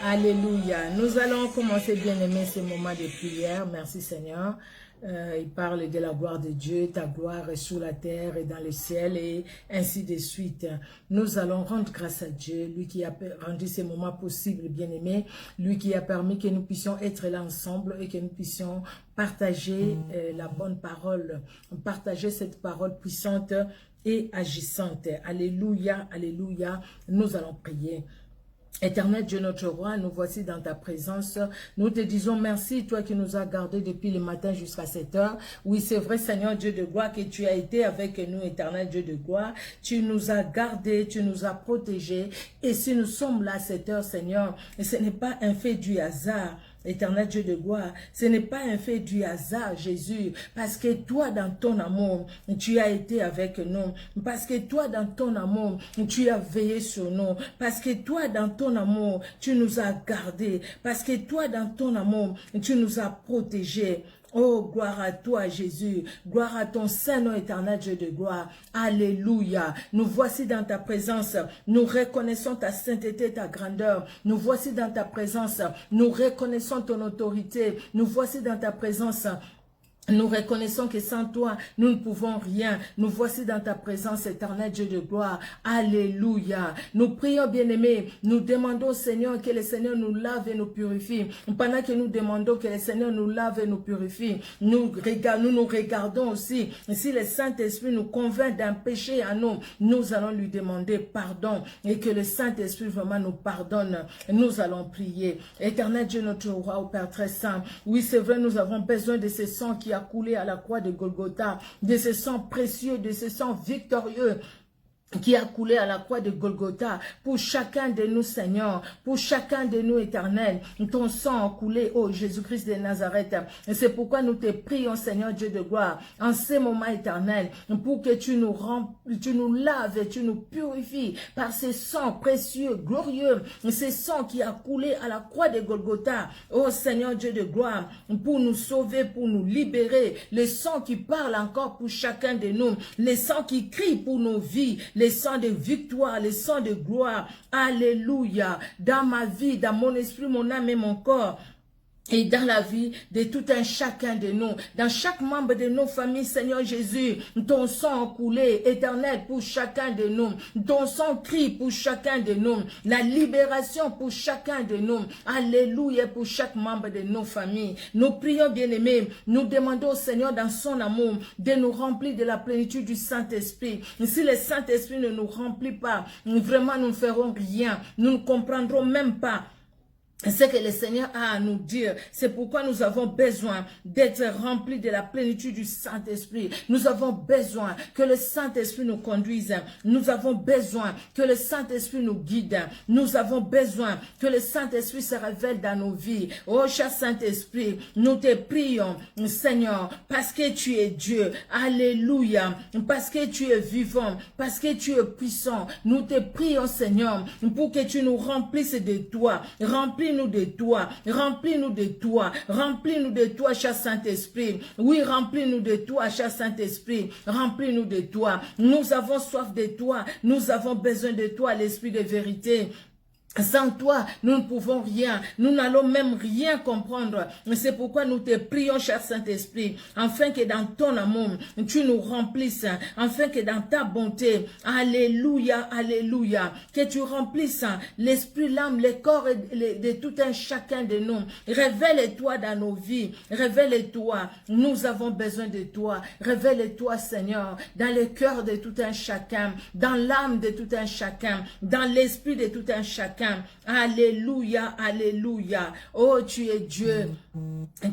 Alléluia. Nous allons commencer, bien-aimés, ce moment de prière. Merci Seigneur. Il parle de la gloire de Dieu, ta gloire est sur la terre et dans le ciel et ainsi de suite. Nous allons rendre grâce à Dieu, lui qui a rendu ces moments possibles, bien-aimés, lui qui a permis que nous puissions être là ensemble et que nous puissions partager la bonne parole, partager cette parole puissante et agissante. Alléluia, alléluia. Nous allons prier. Éternel Dieu notre roi, nous voici dans ta présence. Nous te disons merci, toi qui nous as gardés depuis le matin jusqu'à cette heure. Oui, c'est vrai, Seigneur Dieu de gloire, que tu as été avec nous, éternel Dieu de gloire. Tu nous as gardés, tu nous as protégés. Et si nous sommes là à cette heure, Seigneur, ce n'est pas un fait du hasard. Éternel Dieu de gloire, ce n'est pas un fait du hasard, Jésus, parce que toi, dans ton amour, tu as été avec nous, parce que toi, dans ton amour, tu as veillé sur nous, parce que toi, dans ton amour, tu nous as gardés, parce que toi, dans ton amour, tu nous as protégés. Oh, gloire à toi, Jésus. Gloire à ton Saint-Nom éternel, Dieu de gloire. Alléluia. Nous voici dans ta présence. Nous reconnaissons ta sainteté, ta grandeur. Nous voici dans ta présence. Nous reconnaissons ton autorité. Nous voici dans ta présence. Nous reconnaissons que sans toi, nous ne pouvons rien. Nous voici dans ta présence, éternel Dieu de gloire. Alléluia. Nous prions, bien-aimés. Nous demandons au Seigneur que le Seigneur nous lave et nous purifie. Pendant que nous demandons que le Seigneur nous lave et nous purifie, nous nous regardons aussi. Si le Saint-Esprit nous convainc d'un péché à nous, nous allons lui demander pardon. Et que le Saint-Esprit vraiment nous pardonne. Nous allons prier. Éternel Dieu, notre roi, au Père très saint. Oui, c'est vrai, nous avons besoin de ce sang qui a coulé à la croix de Golgotha, de ce sang précieux, de ce sang victorieux qui a coulé à la croix de Golgotha, pour chacun de nous, Seigneur, pour chacun de nous, éternel, ton sang a coulé, oh Jésus-Christ de Nazareth. Et c'est pourquoi nous te prions, Seigneur Dieu de gloire, en ces moments éternels, pour que tu nous laves et tu nous purifies par ce sang précieux, glorieux, ce sang qui a coulé à la croix de Golgotha, oh Seigneur Dieu de gloire, pour nous sauver, pour nous libérer, le sang qui parle encore pour chacun de nous, le sang qui crie pour nos vies, les sangs de victoire, les sangs de gloire. Alléluia. Dans ma vie, dans mon esprit, mon âme et mon corps. Et dans la vie de tout un chacun de nous, dans chaque membre de nos familles, Seigneur Jésus, ton sang a coulé, éternel, pour chacun de nous. Ton sang crie pour chacun de nous. La libération pour chacun de nous. Alléluia pour chaque membre de nos familles. Nous prions, bien-aimés, nous demandons au Seigneur dans son amour de nous remplir de la plénitude du Saint-Esprit. Si le Saint-Esprit ne nous remplit pas, vraiment nous ne ferons rien. Nous ne comprendrons même pas ce que le Seigneur a à nous dire. C'est pourquoi nous avons besoin d'être remplis de la plénitude du Saint-Esprit. Nous avons besoin que le Saint-Esprit nous conduise. Nous avons besoin que le Saint-Esprit nous guide. Nous avons besoin que le Saint-Esprit se révèle dans nos vies. Oh, cher Saint-Esprit, nous te prions, Seigneur, parce que tu es Dieu. Alléluia. Parce que tu es vivant. Parce que tu es puissant. Nous te prions, Seigneur, pour que tu nous remplisses de toi. Remplis-nous de toi, remplis-nous de toi, remplis-nous de toi, cher Saint-Esprit. Oui, remplis-nous de toi, cher Saint-Esprit, remplis-nous de toi. Nous avons soif de toi, nous avons besoin de toi, l'Esprit de vérité. Sans toi, nous ne pouvons rien. Nous n'allons même rien comprendre. C'est pourquoi nous te prions, cher Saint-Esprit, afin que dans ton amour, tu nous remplisses, afin que dans ta bonté, alléluia, alléluia, que tu remplisses l'esprit, l'âme, le corps de tout un chacun de nous. Révèle-toi dans nos vies. Révèle-toi. Nous avons besoin de toi. Révèle-toi, Seigneur, dans le cœur de tout un chacun, dans l'âme de tout un chacun, dans l'esprit de tout un chacun. Alléluia, alléluia. Oh, tu es Dieu.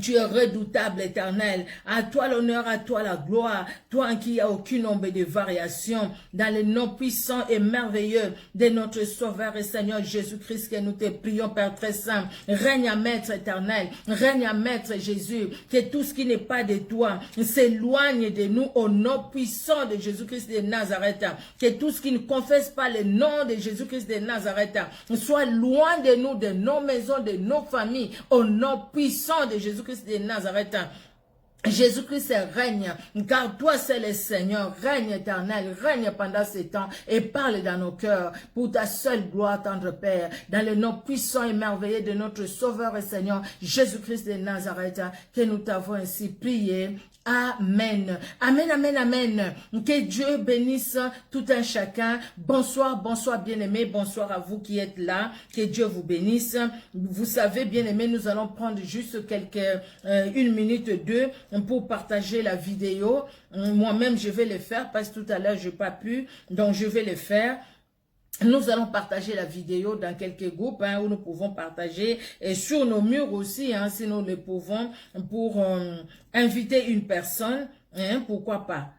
Tu es redoutable, éternel. À toi l'honneur, à toi la gloire. Toi en qui il n'y a aucune ombre de variation. Dans le nom puissant et merveilleux de notre Sauveur et Seigneur Jésus-Christ, que nous te prions, Père très saint. Règne à Maître éternel. Règne à Maître Jésus. Que tout ce qui n'est pas de toi s'éloigne de nous au nom puissant de Jésus-Christ de Nazareth. Que tout ce qui ne confesse pas le nom de Jésus-Christ de Nazareth soit loin de nous, de nos maisons, de nos familles, au nom puissant de Jésus-Christ de Nazareth. Jésus-Christ règne, car toi c'est le Seigneur, règne éternel, règne pendant ces temps et parle dans nos cœurs pour ta seule gloire, tendre Père, dans le nom puissant et merveilleux de notre Sauveur et Seigneur, Jésus-Christ de Nazareth, que nous t'avons ainsi prié. Amen. Amen, amen, amen. Que Dieu bénisse tout un chacun. Bonsoir, bonsoir bien-aimés. Bonsoir à vous qui êtes là. Que Dieu vous bénisse. Vous savez, bien-aimés, nous allons prendre juste une minute, deux, pour partager la vidéo. Moi-même, je vais le faire parce que tout à l'heure, je n'ai pas pu. Donc, je vais le faire. Nous allons partager la vidéo dans quelques groupes où nous pouvons partager et sur nos murs aussi, si nous le pouvons, pour inviter une personne, pourquoi pas.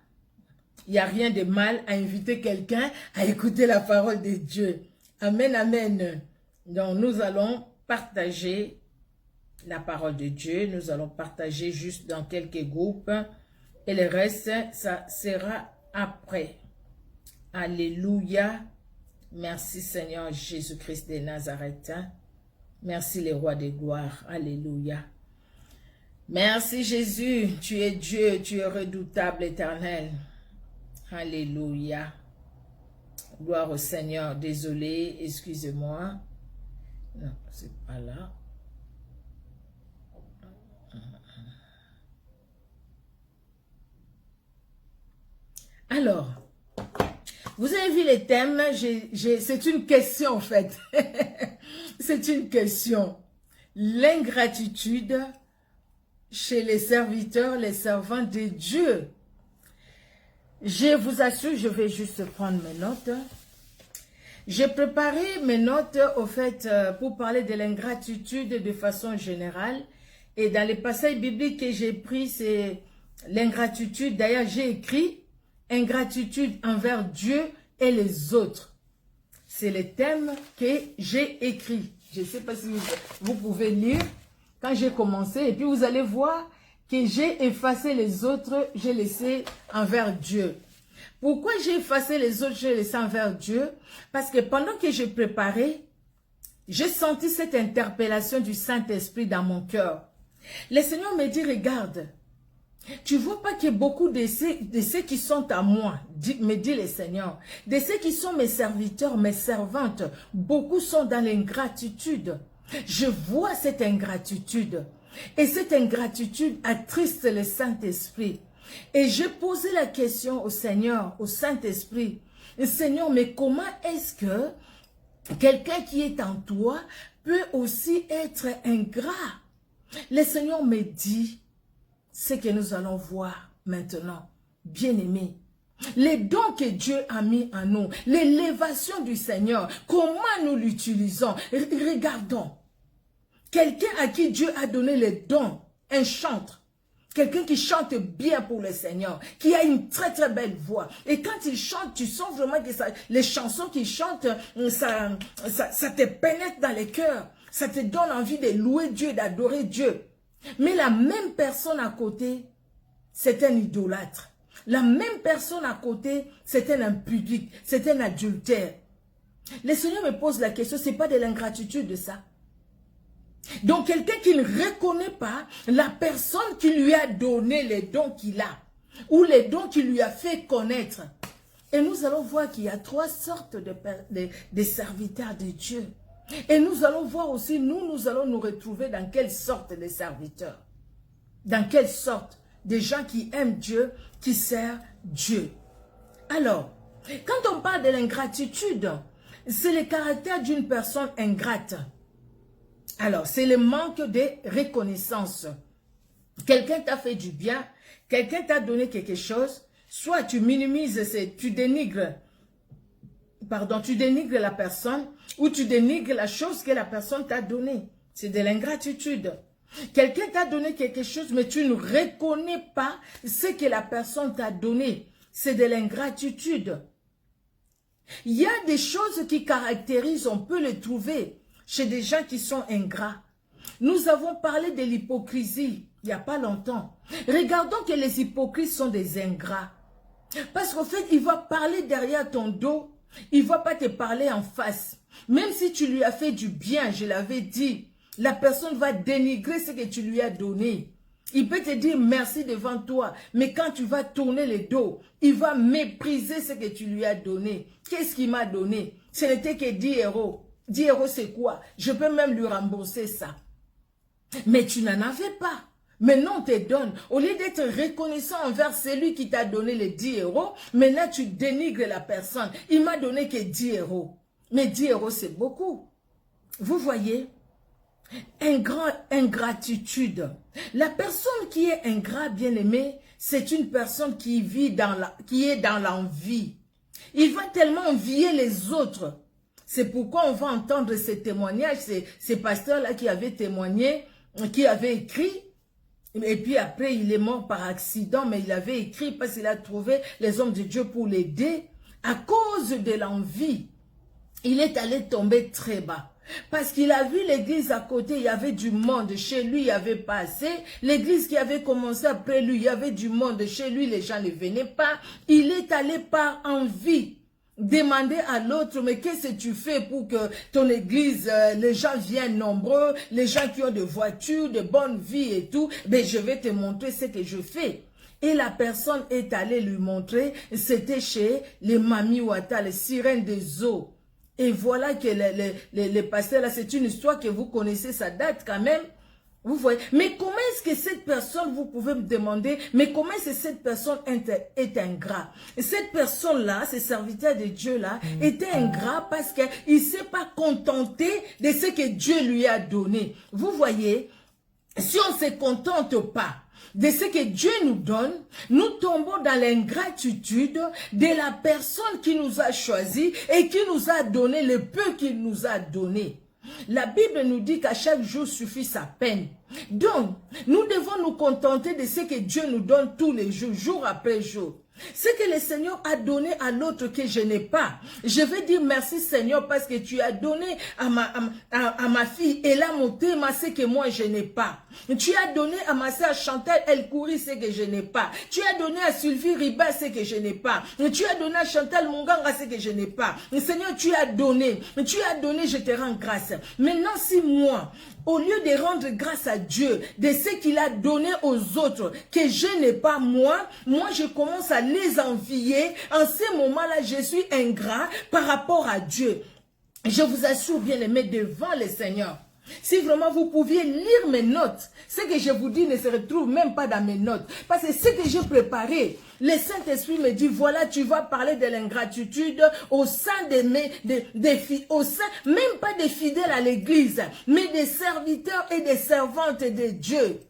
Il n'y a rien de mal à inviter quelqu'un à écouter la parole de Dieu. Amen, amen. Donc nous allons partager la parole de Dieu, nous allons partager juste dans quelques groupes et le reste, ça sera après. Alléluia. Merci Seigneur Jésus-Christ de Nazareth. Merci les rois des gloires. Alléluia. Merci Jésus. Tu es Dieu. Tu es redoutable, éternel. Alléluia. Gloire au Seigneur. Désolé, excusez-moi. Non, c'est pas là. Alors, vous avez vu les thèmes, c'est une question en fait. C'est une question. L'ingratitude chez les serviteurs, les servants de Dieu. Je vous assure, je vais juste prendre mes notes. J'ai préparé mes notes au fait pour parler de l'ingratitude de façon générale. Et dans les passages bibliques que j'ai pris, c'est l'ingratitude. D'ailleurs, j'ai écrit ingratitude envers Dieu et les autres. C'est le thème que j'ai écrit. Je ne sais pas si vous pouvez lire quand j'ai commencé. Et puis vous allez voir que j'ai effacé les autres, j'ai laissé envers Dieu. Pourquoi j'ai effacé les autres, j'ai laissé envers Dieu? Parce que pendant que je préparais, j'ai senti cette interpellation du Saint-Esprit dans mon cœur. Le Seigneur me dit, regarde, tu vois pas que beaucoup de ceux qui sont à moi, me dit le Seigneur, de ceux qui sont mes serviteurs, mes servantes, beaucoup sont dans l'ingratitude. Je vois cette ingratitude. Et cette ingratitude attriste le Saint-Esprit. Et j'ai posé la question au Seigneur, au Saint-Esprit. Seigneur, mais comment est-ce que quelqu'un qui est en toi peut aussi être ingrat? Le Seigneur me dit, ce que nous allons voir maintenant, bien-aimés, les dons que Dieu a mis en nous, l'élévation du Seigneur, comment nous l'utilisons. Regardons, quelqu'un à qui Dieu a donné les dons, un chanteur, quelqu'un qui chante bien pour le Seigneur, qui a une très très belle voix. Et quand il chante, tu sens vraiment que les chansons qu'il chante, ça te pénètre dans les cœurs. Ça te donne envie de louer Dieu, d'adorer Dieu. Mais la même personne à côté, c'est un idolâtre. La même personne à côté, c'est un impudique, c'est un adultère. Le Seigneur me pose la question, c'est pas de l'ingratitude de ça. Donc quelqu'un qui ne reconnaît pas la personne qui lui a donné les dons qu'il a, ou les dons qu'il lui a fait connaître. Et nous allons voir qu'il y a trois sortes de serviteurs de Dieu. Et nous allons voir aussi, nous allons nous retrouver dans quelle sorte de serviteurs. Dans quelle sorte de gens qui aiment Dieu, qui servent Dieu. Alors, quand on parle de l'ingratitude, c'est le caractère d'une personne ingrate. Alors, c'est le manque de reconnaissance. Quelqu'un t'a fait du bien, quelqu'un t'a donné quelque chose, soit tu minimises, tu dénigres la personne, ou tu dénigres la chose que la personne t'a donnée. C'est de l'ingratitude. Quelqu'un t'a donné quelque chose, mais tu ne reconnais pas ce que la personne t'a donné. C'est de l'ingratitude. Il y a des choses qui caractérisent, on peut les trouver chez des gens qui sont ingrats. Nous avons parlé de l'hypocrisie il n'y a pas longtemps. Regardons que les hypocrites sont des ingrats. Parce qu'en fait, il va parler derrière ton dos. Il ne va pas te parler en face. Même si tu lui as fait du bien, je l'avais dit, la personne va dénigrer ce que tu lui as donné. Il peut te dire merci devant toi, mais quand tu vas tourner le dos, il va mépriser ce que tu lui as donné. Qu'est-ce qu'il m'a donné? Ce n'était que 10 euros. 10 euros, c'est quoi? Je peux même lui rembourser ça. Mais tu n'en avais pas. Maintenant, on te donne. Au lieu d'être reconnaissant envers celui qui t'a donné les 10 euros, maintenant tu dénigres la personne. Il m'a donné que 10 euros. Mais 10 euros, c'est beaucoup. Vous voyez? Ingratitude. La personne qui est ingrat, bien-aimé, c'est une personne qui est dans l'envie. Il va tellement envier les autres. C'est pourquoi on va entendre ces témoignages, ces pasteurs-là qui avaient témoigné, qui avaient écrit, et puis après il est mort par accident, mais il avait écrit parce qu'il a trouvé les hommes de Dieu pour l'aider. À cause de l'envie, il est allé tomber très bas. Parce qu'il a vu l'église à côté, il y avait du monde. Chez lui, il n'y avait pas assez. L'église qui avait commencé après lui, il y avait du monde. Chez lui, les gens ne venaient pas. Il est allé par envie demander à l'autre, mais qu'est-ce que tu fais pour que ton église, les gens viennent nombreux, les gens qui ont des voitures, de bonnes vies et tout, ben je vais te montrer ce que je fais. Et la personne est allée lui montrer, c'était chez les Mami Wata, les sirènes des eaux. Et voilà que les pasteurs, là, c'est une histoire que vous connaissez, ça date quand même. Vous voyez. Mais comment est-ce que cette personne, vous pouvez me demander, mais comment est-ce que cette personne est ingrat? Cette personne-là, ce serviteur de Dieu-là, était ingrat parce qu'il ne s'est pas contenté de ce que Dieu lui a donné. Vous voyez, si on ne se contente pas de ce que Dieu nous donne, nous tombons dans l'ingratitude de la personne qui nous a choisis et qui nous a donné le peu qu'il nous a donné. La Bible nous dit qu'à chaque jour suffit sa peine. Donc, nous devons nous contenter de ce que Dieu nous donne tous les jours, jour après jour. Ce que le Seigneur a donné à l'autre que je n'ai pas. Je vais dire merci Seigneur parce que tu as donné à ma fille Ella Motema ce que moi je n'ai pas. Tu as donné à ma soeur Chantal El Kouri ce que je n'ai pas. Tu as donné à Sylvie Riba ce que je n'ai pas. Tu as donné à Chantal Munganga ce que je n'ai pas. Seigneur, tu as donné, je te rends grâce. Maintenant, si moi, au lieu de rendre grâce à Dieu de ce qu'il a donné aux autres que je n'ai pas moi je commence à les envier. En ce moment-là, je suis ingrat par rapport à Dieu. Je vous assure, bien aimé, devant le Seigneur. Si vraiment vous pouviez lire mes notes, ce que je vous dis ne se retrouve même pas dans mes notes. Parce que ce que j'ai préparé, le Saint-Esprit me dit, voilà, tu vas parler de l'ingratitude au sein au sein, même pas des fidèles à l'église, mais des serviteurs et des servantes de Dieu.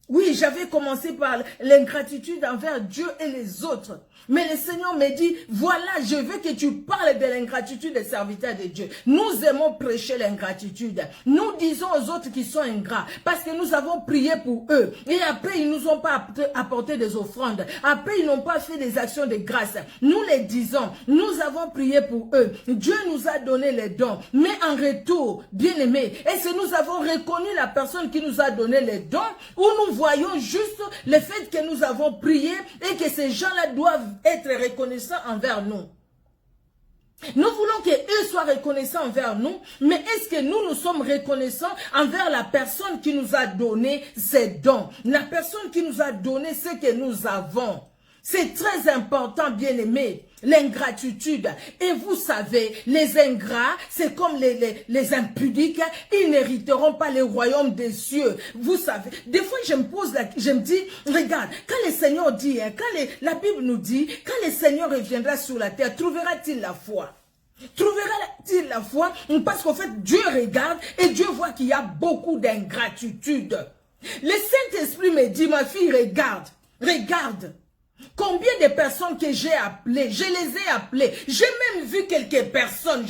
Oui, j'avais commencé par l'ingratitude envers Dieu et les autres. Mais le Seigneur me dit, voilà, je veux que tu parles de l'ingratitude des serviteurs de Dieu. Nous aimons prêcher l'ingratitude. Nous disons aux autres qui sont ingrats, parce que nous avons prié pour eux. Et après, ils nous ont pas apporté des offrandes. Après, ils n'ont pas fait des actions de grâce. Nous les disons, nous avons prié pour eux. Dieu nous a donné les dons. Mais en retour, bien aimé, est-ce que nous avons reconnu la personne qui nous a donné les dons, ou nous voyons juste le fait que nous avons prié et que ces gens-là doivent être reconnaissants envers nous? Nous voulons qu'eux soient reconnaissants envers nous, mais est-ce que nous sommes reconnaissants envers la personne qui nous a donné ces dons, la personne qui nous a donné ce que nous avons? C'est très important, bien aimé, l'ingratitude. Et vous savez, les ingrats, c'est comme les impudiques, ils n'hériteront pas le royaume des cieux. Vous savez, des fois je me dis, regarde, quand le Seigneur dit, la Bible nous dit, quand le Seigneur reviendra sur la terre, trouvera-t-il la foi? Trouvera-t-il la foi? Parce qu'en fait, Dieu regarde et Dieu voit qu'il y a beaucoup d'ingratitude. Le Saint-Esprit me dit, ma fille, regarde. Combien de personnes que j'ai appelées, je les ai appelées. J'ai même vu quelques personnes,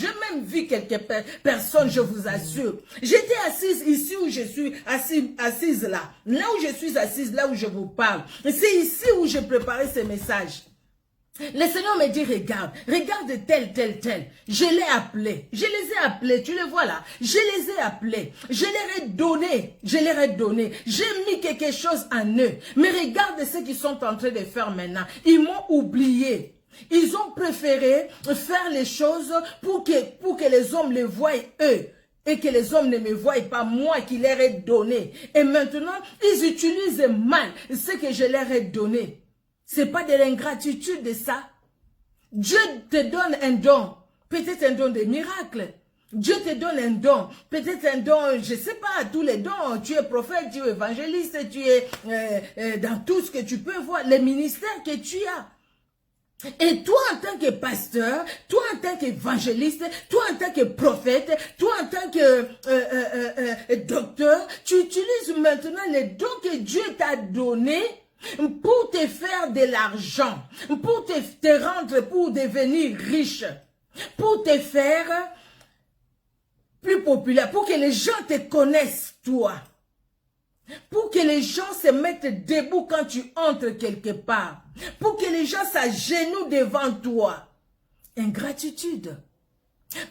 je vous assure. J'étais assise ici où je suis assise là. Là où je suis assise, là où je vous parle. C'est ici où j'ai préparé ce message. Le Seigneur me dit, regarde tel. Je l'ai appelé. Je les ai appelés, tu les vois là. Je les ai appelés. Je leur ai donné. J'ai mis quelque chose en eux. Mais regarde ce qu'ils sont en train de faire maintenant. Ils m'ont oublié. Ils ont préféré faire les choses pour que les hommes les voient eux. et que les hommes ne me voient pas, moi qui leur ai donné. Et maintenant, ils utilisent mal ce que je leur ai donné. C'est pas de l'ingratitude de ça. Dieu te donne un don, peut-être un don de miracle. Dieu te donne un don, peut-être un don, je ne sais pas, tous les dons. Tu es prophète, tu es évangéliste, tu es dans tout ce que tu peux voir, les ministères que tu as. Et toi en tant que pasteur, toi en tant qu'évangéliste, toi en tant que prophète, toi en tant que docteur, tu utilises maintenant les dons que Dieu t'a donnés pour te faire de l'argent, pour te rendre, pour devenir riche, pour te faire plus populaire, pour que les gens te connaissent toi. Pour que les gens se mettent debout quand tu entres quelque part. Pour que les gens s'agenouillent devant toi. Ingratitude.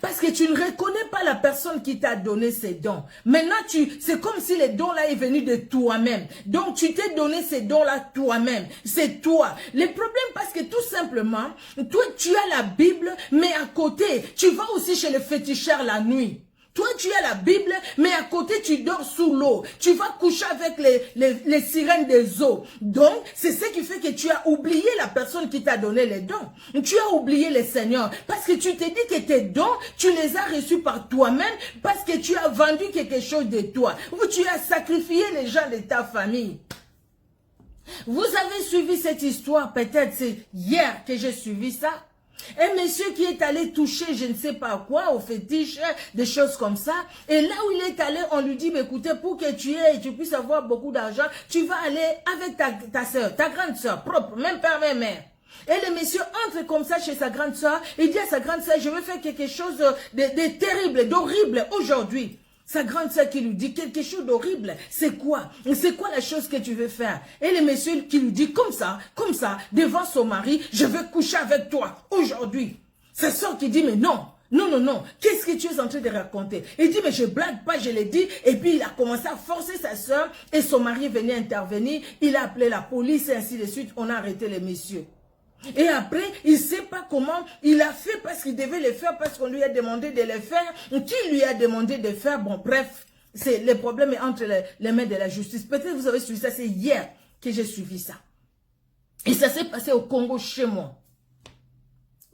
Parce que tu ne reconnais pas la personne qui t'a donné ces dons. Maintenant, c'est comme si les dons-là est venu de toi-même. Donc, tu t'es donné ces dons-là toi-même. C'est toi. Le problème, parce que tout simplement, toi, tu as la Bible, mais à côté, tu vas aussi chez le féticheur la nuit. Toi, tu as la Bible, mais à côté, tu dors sous l'eau. Tu vas coucher avec les sirènes des eaux. Donc, c'est ce qui fait que tu as oublié la personne qui t'a donné les dons. Tu as oublié le Seigneur. Parce que tu t'es dit que tes dons, tu les as reçus par toi-même, parce que tu as vendu quelque chose de toi. Ou tu as sacrifié les gens de ta famille. Vous avez suivi cette histoire, peut-être c'est hier que j'ai suivi ça. Un monsieur qui est allé toucher je ne sais pas quoi, au fétiche, des choses comme ça. Et là où il est allé, on lui dit, écoutez, pour que tu puisses avoir beaucoup d'argent, tu vas aller avec ta soeur, ta grande soeur, propre, même père, même mère. Et le monsieur entre comme ça chez sa grande soeur, il dit à sa grande soeur, je veux faire quelque chose de terrible, d'horrible aujourd'hui. Sa grande sœur qui lui dit quelque chose d'horrible. C'est quoi? C'est quoi la chose que tu veux faire? Et le monsieur qui lui dit comme ça, devant son mari, je veux coucher avec toi aujourd'hui. Sa sœur qui dit, mais non, non, non, non, qu'est-ce que tu es en train de raconter? Il dit, mais je blague pas, je l'ai dit. Et puis il a commencé à forcer sa sœur et son mari venait intervenir. Il a appelé la police et ainsi de suite. On a arrêté les messieurs. Et après, il ne sait pas comment il a fait parce qu'il devait le faire, parce qu'on lui a demandé de le faire. Qui lui a demandé de le faire? Bon, bref, le problème est entre les mains de la justice. Peut-être vous avez suivi ça, c'est hier que j'ai suivi ça. Et ça s'est passé au Congo chez moi.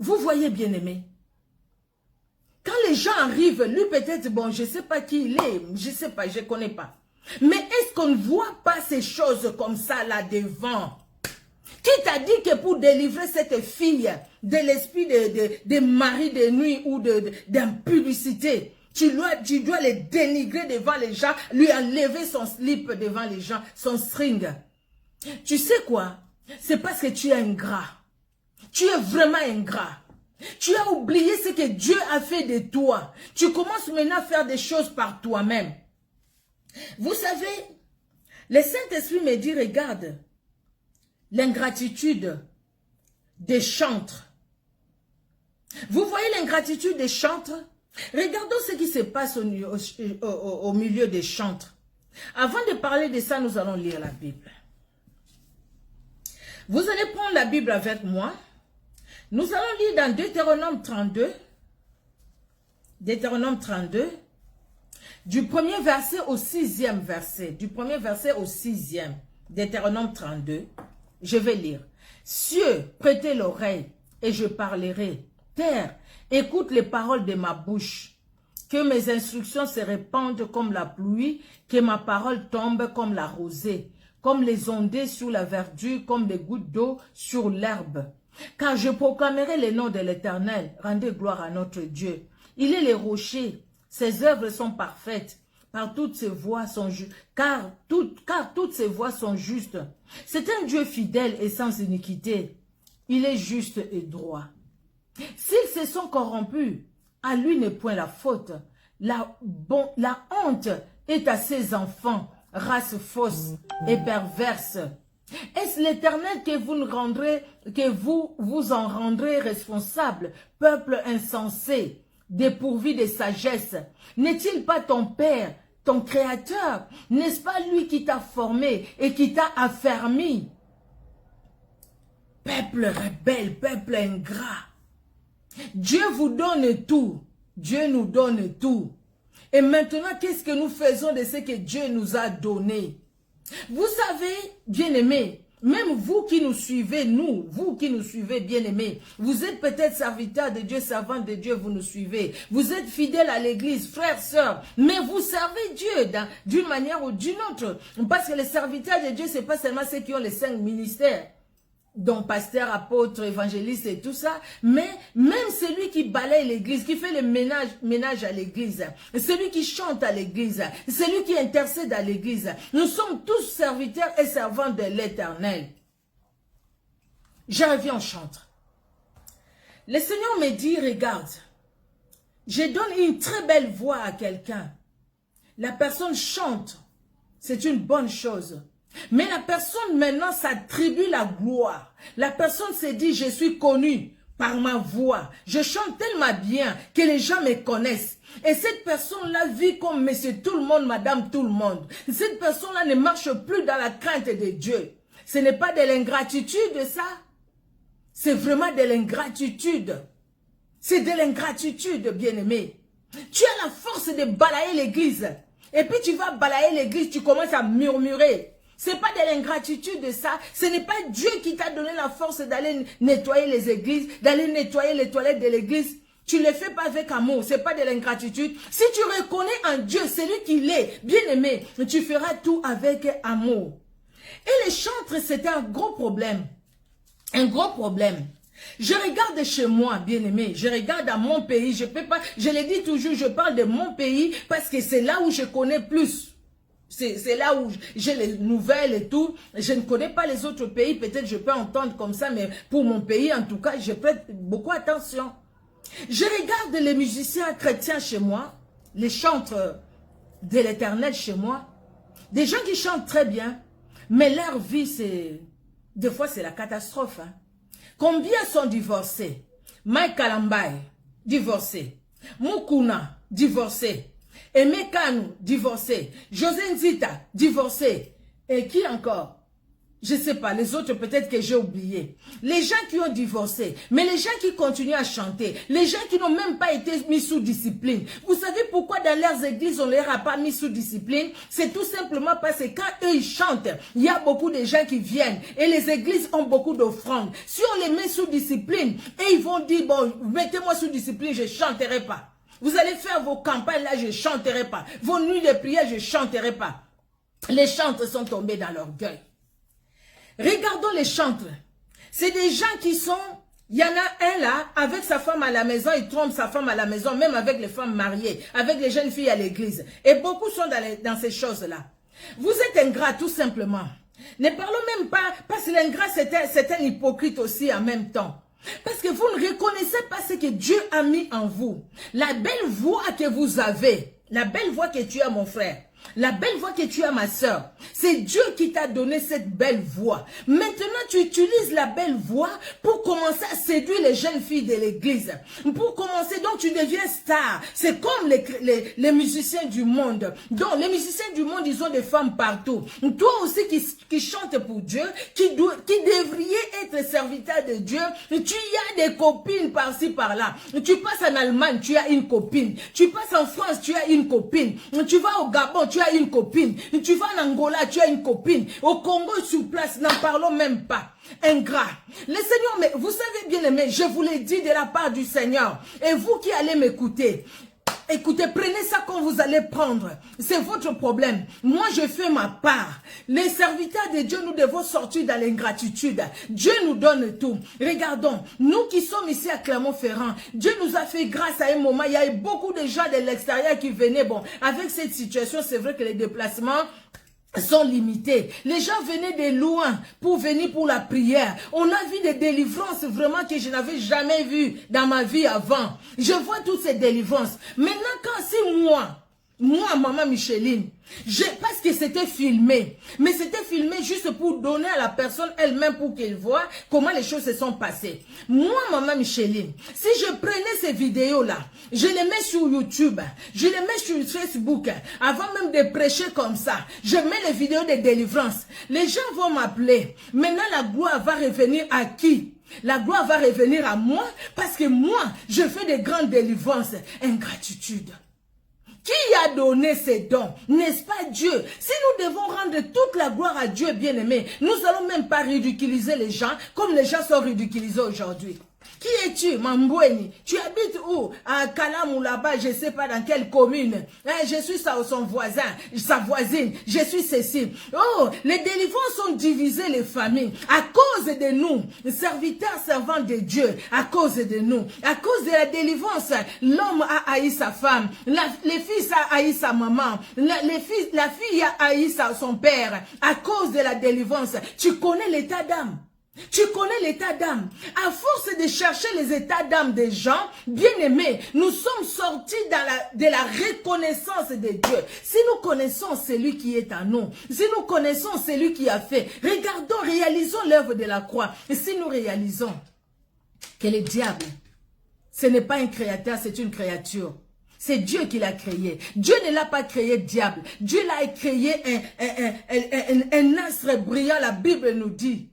Vous voyez, bien aimé, quand les gens arrivent, lui peut-être, bon, je ne sais pas qui il est, je ne sais pas, je ne connais pas. Mais est-ce qu'on ne voit pas ces choses comme ça là devant? Qui t'a dit que pour délivrer cette fille de l'esprit de mari de nuit ou d'impudicité, tu dois les dénigrer devant les gens, lui enlever son slip devant les gens, son string. Tu sais quoi? C'est parce que tu es ingrat. Tu es vraiment ingrat. Tu as oublié ce que Dieu a fait de toi. Tu commences maintenant à faire des choses par toi-même. Vous savez, le Saint-Esprit me dit, regarde, l'ingratitude des chantres. Vous voyez l'ingratitude des chantres? Regardons ce qui se passe au milieu des chantres. Avant de parler de ça, nous allons lire la Bible. Vous allez prendre la Bible avec moi. Nous allons lire dans Deutéronome 32. Deutéronome 32. Du premier verset au 6e verset. Du premier verset au 6e. Deutéronome 32. Je vais lire. Cieux, prêtez l'oreille et je parlerai. Terre, écoute les paroles de ma bouche. Que mes instructions se répandent comme la pluie, que ma parole tombe comme la rosée, comme les ondées sur la verdure, comme les gouttes d'eau sur l'herbe. Car je proclamerai le nom de l'Éternel. Rendez gloire à notre Dieu. Il est le rocher. Ses œuvres sont parfaites. Car toutes ses voies sont justes. Car toutes ses voies sont justes. C'est un Dieu fidèle et sans iniquité. Il est juste et droit. S'ils se sont corrompus, à lui n'est point la faute. La honte est à ses enfants, race fausse et perverse. Est-ce l'Éternel que vous en rendrez responsable, peuple insensé, dépourvu de sagesse? N'est-il pas ton Père, ton Créateur? N'est-ce pas lui qui t'a formé et qui t'a affermi? Peuple rebelle, peuple ingrat. Dieu vous donne tout. Dieu nous donne tout. Et maintenant, qu'est-ce que nous faisons de ce que Dieu nous a donné? Vous savez, bien-aimés, même vous qui nous suivez, vous qui nous suivez, bien-aimés, vous êtes peut-être serviteurs de Dieu, servants de Dieu, vous nous suivez. Vous êtes fidèles à l'église, frères, sœurs, mais vous servez Dieu d'une manière ou d'une autre. Parce que les serviteurs de Dieu, ce n'est pas seulement ceux qui ont les 5 ministères, donc pasteur, apôtre, évangéliste et tout ça, mais même celui qui balaye l'église, qui fait le ménage à l'église, celui qui chante à l'église, celui qui intercède à l'église, nous sommes tous serviteurs et servants de l'Éternel. Je reviens au chantre. Le Seigneur me dit, regarde, je donne une très belle voix à quelqu'un. La personne chante, c'est une bonne chose. Mais la personne maintenant s'attribue la gloire. La personne se dit, je suis connue par ma voix. Je chante tellement bien que les gens me connaissent. Et cette personne-là vit comme monsieur tout le monde, madame tout le monde. Cette personne-là ne marche plus dans la crainte de Dieu. Ce n'est pas de l'ingratitude, ça. C'est vraiment de l'ingratitude. C'est de l'ingratitude, bien-aimé. Tu as la force de balayer l'église. Et puis tu vas balayer l'église, tu commences à murmurer. Ce n'est pas de l'ingratitude ça. Ce n'est pas Dieu qui t'a donné la force d'aller nettoyer les églises, d'aller nettoyer les toilettes de l'église. Tu ne le fais pas avec amour. Ce n'est pas de l'ingratitude. Si tu reconnais en Dieu celui qu'il est, bien aimé, tu feras tout avec amour. Et les chantres, c'était un gros problème. Un gros problème. Je regarde chez moi, bien aimé. Je regarde à mon pays. Je peux pas, je le dis toujours, je parle de mon pays parce que c'est là où je connais plus. C'est là où j'ai les nouvelles et tout. Je ne connais pas les autres pays. Peut-être je peux entendre comme ça, mais pour mon pays, en tout cas, je prête beaucoup attention. Je regarde les musiciens chrétiens chez moi, les chantres de l'Éternel chez moi. Des gens qui chantent très bien, mais leur vie, c'est... Des fois, c'est la catastrophe. Hein. Combien sont divorcés? Mike Kalambai, divorcé. Mukuna, divorcé. Aimé Kanu, divorcé. José Nzita, divorcé. Et qui encore? Je ne sais pas, les autres peut-être que j'ai oublié. Les gens qui ont divorcé, mais les gens qui continuent à chanter, les gens qui n'ont même pas été mis sous discipline. Vous savez pourquoi dans leurs églises on ne les a pas mis sous discipline? C'est tout simplement parce que quand eux ils chantent, il y a beaucoup de gens qui viennent et les églises ont beaucoup d'offrandes. Si on les met sous discipline et ils vont dire, bon, mettez-moi sous discipline, je ne chanterai pas. Vous allez faire vos campagnes là, je ne chanterai pas. Vos nuits de prière, je ne chanterai pas. Les chantres sont tombés dans l'orgueil. Regardons les chantres. C'est des gens qui sont... Il y en a un là, avec sa femme à la maison, il trompe sa femme à la maison, même avec les femmes mariées, avec les jeunes filles à l'église. Et beaucoup sont dans ces choses-là. Vous êtes ingrat tout simplement. Ne parlons même pas, parce que l'ingrat c'est un hypocrite aussi en même temps. Parce que vous ne reconnaissez pas ce que Dieu a mis en vous. La belle voix que vous avez, la belle voix que tu as mon frère, la belle voix que tu as ma soeur, c'est Dieu qui t'a donné cette belle voix. Maintenant tu utilises la belle voix pour commencer à séduire les jeunes filles de l'église. Pour commencer, donc tu deviens star. C'est comme les musiciens du monde. Donc les musiciens du monde, ils ont des femmes partout. Toi aussi qui chantes pour Dieu, qui devriez être serviteur de Dieu, tu as des copines par-ci par-là. Tu passes en Allemagne, tu as une copine. Tu passes en France, tu as une copine. Tu vas au Gabon, tu as une copine. Tu vas en Angola, tu as une copine. Au Congo, sur place, n'en parlons même pas. Ingrat. Le Seigneur, mais vous savez bien aimé, je vous l'ai dit de la part du Seigneur. Et vous qui allez m'écouter, écoutez, prenez ça quand vous allez prendre. C'est votre problème. Moi, je fais ma part. Les serviteurs de Dieu, nous devons sortir dans l'ingratitude. Dieu nous donne tout. Regardons, nous qui sommes ici à Clermont-Ferrand, Dieu nous a fait grâce à un moment. Il y a eu beaucoup de gens de l'extérieur qui venaient. Bon, avec cette situation, c'est vrai que les déplacements sont limités. Les gens venaient de loin pour venir pour la prière. On a vu des délivrances vraiment que je n'avais jamais vues dans ma vie avant. Je vois toutes ces délivrances. Maintenant, quand c'est moi, maman Micheline, parce que c'était filmé, mais c'était filmé juste pour donner à la personne elle-même pour qu'elle voit comment les choses se sont passées. Moi, maman Micheline, si je prenais ces vidéos-là, je les mets sur YouTube, je les mets sur Facebook, avant même de prêcher comme ça, je mets les vidéos de délivrance. Les gens vont m'appeler. Maintenant, la gloire va revenir à qui? La gloire va revenir à moi parce que moi, je fais des grandes délivrances. Ingratitude. Qui a donné ces dons? N'est-ce pas Dieu? Si nous devons rendre toute la gloire à Dieu, bien-aimé, nous allons même pas ridiculiser les gens comme les gens sont ridiculisés aujourd'hui. Qui es-tu, Mamboueni? Tu habites où? À Kalam ou là-bas, je ne sais pas dans quelle commune. Je suis son voisin, sa voisine, je suis ceci. Oh, les délivrances ont divisé les familles à cause de nous, serviteurs, servants de Dieu, à cause de nous. À cause de la délivrance, l'homme a haï sa femme, les fils a haï sa maman, la fille a haï son père. À cause de la délivrance, tu connais l'état d'âme. Tu connais l'état d'âme. À force de chercher les états d'âme des gens, bien-aimés, nous sommes sortis de la reconnaissance de Dieu. Si nous connaissons celui qui est à nous, si nous connaissons celui qui a fait, regardons, réalisons l'œuvre de la croix. Et si nous réalisons que le diable, ce n'est pas un créateur, c'est une créature. C'est Dieu qui l'a créé. Dieu ne l'a pas créé diable. Dieu l'a créé un astre brillant, la Bible nous dit.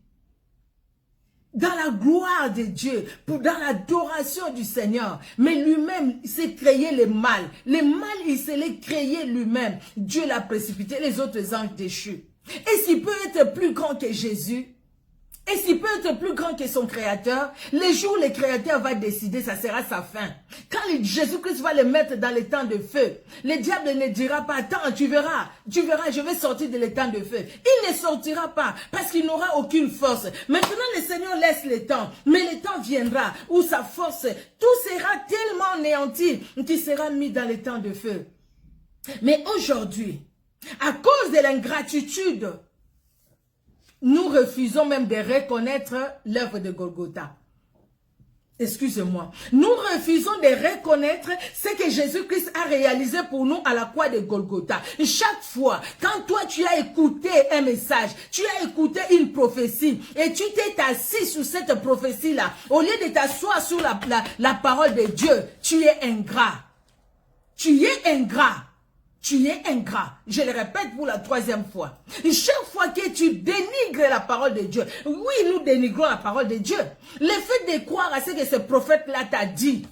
Dans la gloire de Dieu, dans l'adoration du Seigneur. Mais lui-même, il s'est créé le mal. Le mal, il s'est créé lui-même. Dieu l'a précipité, les autres anges déchus. Est-ce qu'il peut être plus grand que Jésus? Est-ce qu'il peut être plus grand que son créateur? Les jours où le créateur va décider, ça sera sa fin. Quand Jésus-Christ va le mettre dans les temps de feu, le diable ne dira pas, attends, tu verras, je vais sortir de l'étang de feu. Il ne sortira pas parce qu'il n'aura aucune force. Maintenant, le Seigneur laisse le temps, mais le temps viendra où sa force, tout sera tellement anéanti qu'il sera mis dans les temps de feu. Mais aujourd'hui, à cause de l'ingratitude, nous refusons même de reconnaître l'œuvre de Golgotha. Excusez-moi. Nous refusons de reconnaître ce que Jésus-Christ a réalisé pour nous à la croix de Golgotha. Chaque fois, quand toi tu as écouté un message, tu as écouté une prophétie et tu t'es assis sur cette prophétie-là, au lieu de t'asseoir sur la parole de Dieu, tu es ingrat. Tu es ingrat. Tu es ingrat. Je le répète pour la 3e fois. Chaque fois que tu dénigres la parole de Dieu, oui, nous dénigrons la parole de Dieu. Le fait de croire à ce que ce prophète-là t'a dit,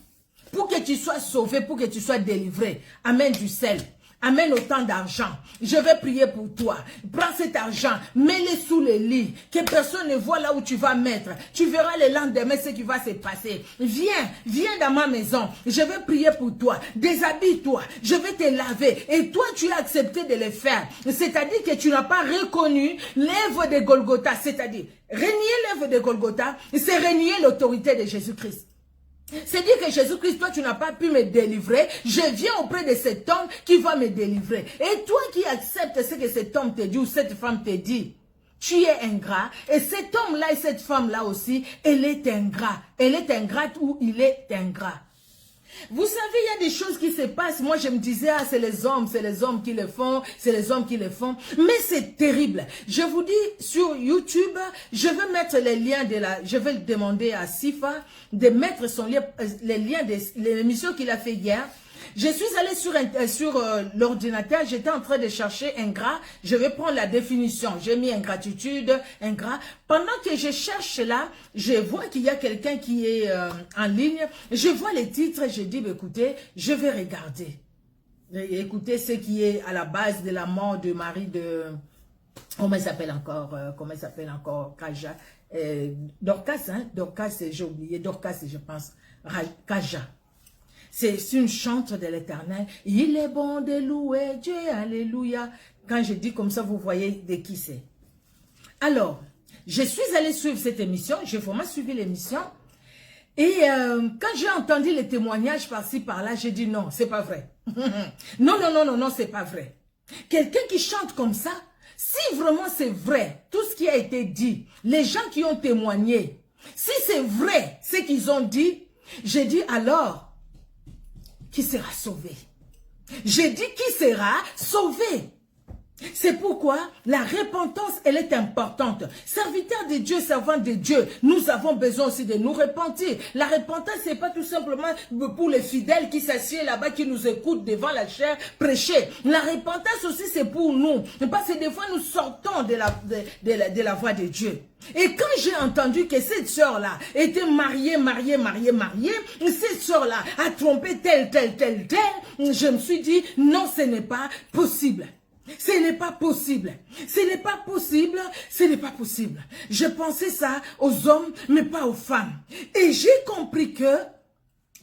pour que tu sois sauvé, pour que tu sois délivré, amène du sel. Amène autant d'argent. Je vais prier pour toi. Prends cet argent, mets-le sous le lit. Que personne ne voit là où tu vas mettre. Tu verras le lendemain ce qui va se passer. Viens dans ma maison. Je vais prier pour toi. Déshabille-toi. Je vais te laver. Et toi, tu as accepté de le faire. C'est-à-dire que tu n'as pas reconnu l'œuvre de Golgotha. C'est-à-dire, renier l'œuvre de Golgotha, c'est renier l'autorité de Jésus-Christ. C'est dire que Jésus-Christ, toi, tu n'as pas pu me délivrer. Je viens auprès de cet homme qui va me délivrer. Et toi qui acceptes ce que cet homme te dit ou cette femme te dit, tu es ingrat. Et cet homme-là et cette femme-là aussi, elle est ingrat. Elle est ingrate ou il est ingrat. Vous savez, il y a des choses qui se passent. Moi, je me disais, ah, c'est les hommes qui le font, c'est les hommes qui le font. Mais c'est terrible. Je vous dis, sur YouTube, je vais mettre les liens je vais demander à Sifa de mettre les liens de l'émission qu'il a fait hier. Je suis allée sur l'ordinateur, j'étais en train de chercher ingrat. Je vais prendre la définition. J'ai mis ingratitude, ingrat. Pendant que je cherche là, je vois qu'il y a quelqu'un qui est en ligne. Je vois les titres, je dis, écoutez, je vais regarder. Écoutez ce qui est à la base de la mort de Marie de... Comment il s'appelle encore Kaja. Dorcas, hein? Dorcas, j'ai oublié. Dorcas, je pense. Kaja. C'est une chante de l'Éternel. Il est bon de louer Dieu, alléluia. Quand je dis comme ça, vous voyez de qui c'est. Alors, je suis allée suivre cette émission. J'ai vraiment suivi l'émission. Et quand j'ai entendu les témoignages par-ci, par-là, j'ai dit non, c'est pas vrai. Non, c'est pas vrai. Quelqu'un qui chante comme ça, si vraiment c'est vrai, tout ce qui a été dit, les gens qui ont témoigné, si c'est vrai ce qu'ils ont dit, j'ai dit alors, qui sera sauvé? J'ai dit qui sera sauvé? C'est pourquoi la repentance, elle est importante. Serviteurs de Dieu, servants de Dieu, nous avons besoin aussi de nous repentir. La repentance, c'est pas tout simplement pour les fidèles qui s'assiedent là-bas, qui nous écoutent devant la chair prêcher. La repentance aussi, c'est pour nous. Parce que des fois, nous sortons de la voie de Dieu. Et quand j'ai entendu que cette sœur-là était mariée, cette sœur-là a trompé telle, je me suis dit, non, ce n'est pas possible. Ce n'est pas possible. Ce n'est pas possible. Ce n'est pas possible. Je pensais ça aux hommes, mais pas aux femmes. Et j'ai compris que,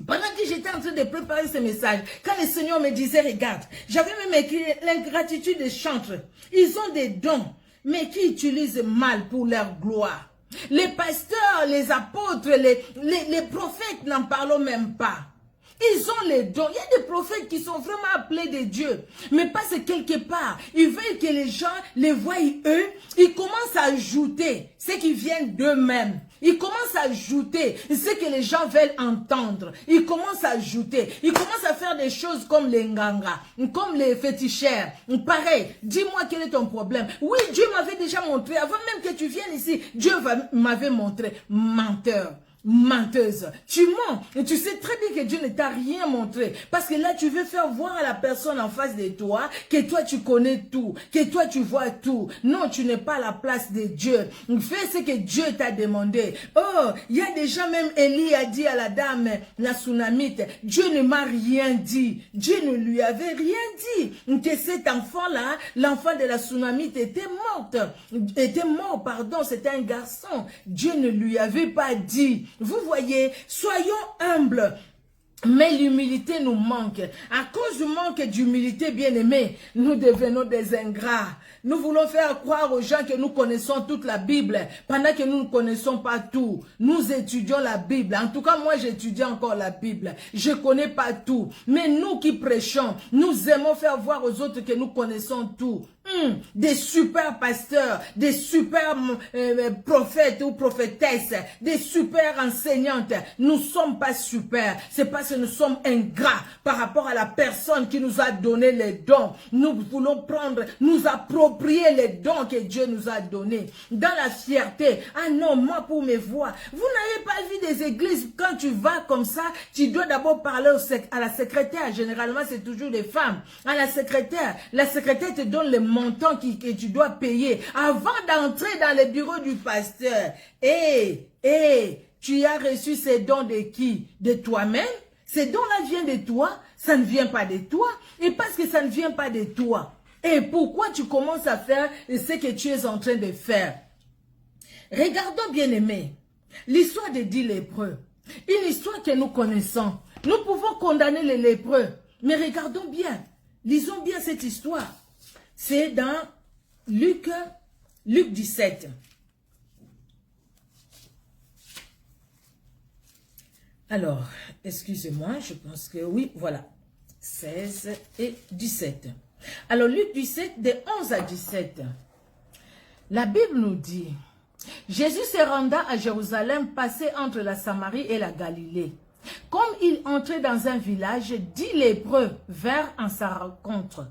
pendant que j'étais en train de préparer ce message, quand le Seigneur me disait, regarde, j'avais même écrit l'ingratitude des chantres. Ils ont des dons, mais qui utilisent mal pour leur gloire. Les pasteurs, les apôtres, les prophètes, n'en parlons même pas. Ils ont les dons. Il y a des prophètes qui sont vraiment appelés de Dieu. Mais parce que quelque part, ils veulent que les gens les voient eux. Ils commencent à ajouter ce qui vient d'eux-mêmes. Ils commencent à ajouter ce que les gens veulent entendre. Ils commencent à ajouter. Ils commencent à faire des choses comme les nganga, comme les féticheurs. Pareil, dis-moi quel est ton problème. Oui, Dieu m'avait déjà montré. Avant même que tu viennes ici, Dieu m'avait montré. Menteur. Menteuse, tu mens et tu sais très bien que Dieu ne t'a rien montré parce que là tu veux faire voir à la personne en face de toi que toi tu connais tout, que toi tu vois tout. Non, tu n'es pas à la place de Dieu. Fais ce que Dieu t'a demandé. Oh, il y a déjà même Élie a dit à la dame, la Sunamite, Dieu ne m'a rien dit. Dieu ne lui avait rien dit. Que cet enfant-là, l'enfant de la Sunamite était mort, pardon, c'était un garçon. Dieu ne lui avait pas dit. Vous voyez, soyons humbles. Mais l'humilité nous manque. À cause du manque d'humilité, bien-aimés, nous devenons des ingrats. Nous voulons faire croire aux gens que nous connaissons toute la Bible, pendant que nous ne connaissons pas tout. Nous étudions la Bible. En tout cas, moi, j'étudie encore la Bible. Je ne connais pas tout. Mais nous qui prêchons, nous aimons faire voir aux autres que nous connaissons tout. Des super pasteurs, des super prophètes ou prophétesses, des super enseignantes. Nous ne sommes pas super. C'est parce que nous sommes ingrats par rapport à la personne qui nous a donné les dons. Nous voulons prendre, nous approprier les dons que Dieu nous a donnés. Dans la fierté. Ah non, moi pour mes voix. Vous n'avez pas vu des églises, quand tu vas comme ça, tu dois d'abord parler à la secrétaire. Généralement, c'est toujours des femmes. À la secrétaire te donne les montant que tu dois payer avant d'entrer dans le bureau du pasteur. Tu as reçu ces dons de qui? De toi-même? Ces dons-là viennent de toi? Ça ne vient pas de toi. Et parce que ça ne vient pas de toi, et pourquoi tu commences à faire ce que tu es en train de faire? Regardons, bien-aimés, l'histoire des 10 lépreux. Une histoire que nous connaissons. Nous pouvons condamner les lépreux. Mais regardons bien. Lisons bien cette histoire. C'est dans Luc 17. Alors, excusez-moi, je pense que oui, voilà. 16 et 17. Alors, Luc 17, de 11 à 17. La Bible nous dit, Jésus se renda à Jérusalem, passé entre la Samarie et la Galilée. Comme il entrait dans un village, 10 lépreux vinrent en sa rencontre.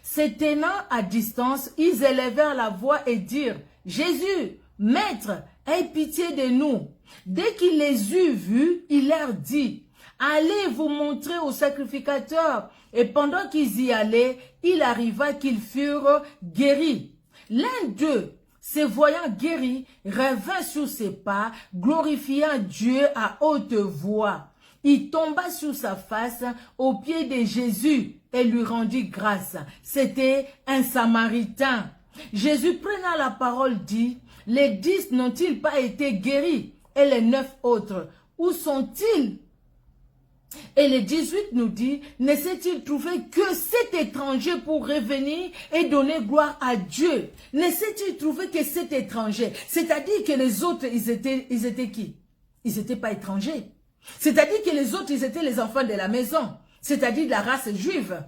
Se tenant à distance, ils élevèrent la voix et dirent, « Jésus, Maître, aie pitié de nous. » Dès qu'il les eut vus, il leur dit, « Allez vous montrer au sacrificateur. » Et pendant qu'ils y allaient, il arriva qu'ils furent guéris. L'un d'eux, se voyant guéri, revint sur ses pas, glorifiant Dieu à haute voix. Il tomba sur sa face aux pieds de Jésus et lui rendit grâce. C'était un Samaritain. Jésus prenant la parole dit, « Les 10 n'ont-ils pas été guéris? Et les 9 autres, où sont-ils? » Et le 18 nous dit, « Ne s'est-il trouvé que cet étranger pour revenir et donner gloire à Dieu? » Ne s'est-il trouvé que cet étranger? C'est-à-dire que les autres, ils étaient qui? Ils n'étaient pas étrangers. C'est-à-dire que les autres, ils étaient les enfants de la maison. C'est-à-dire de la race juive.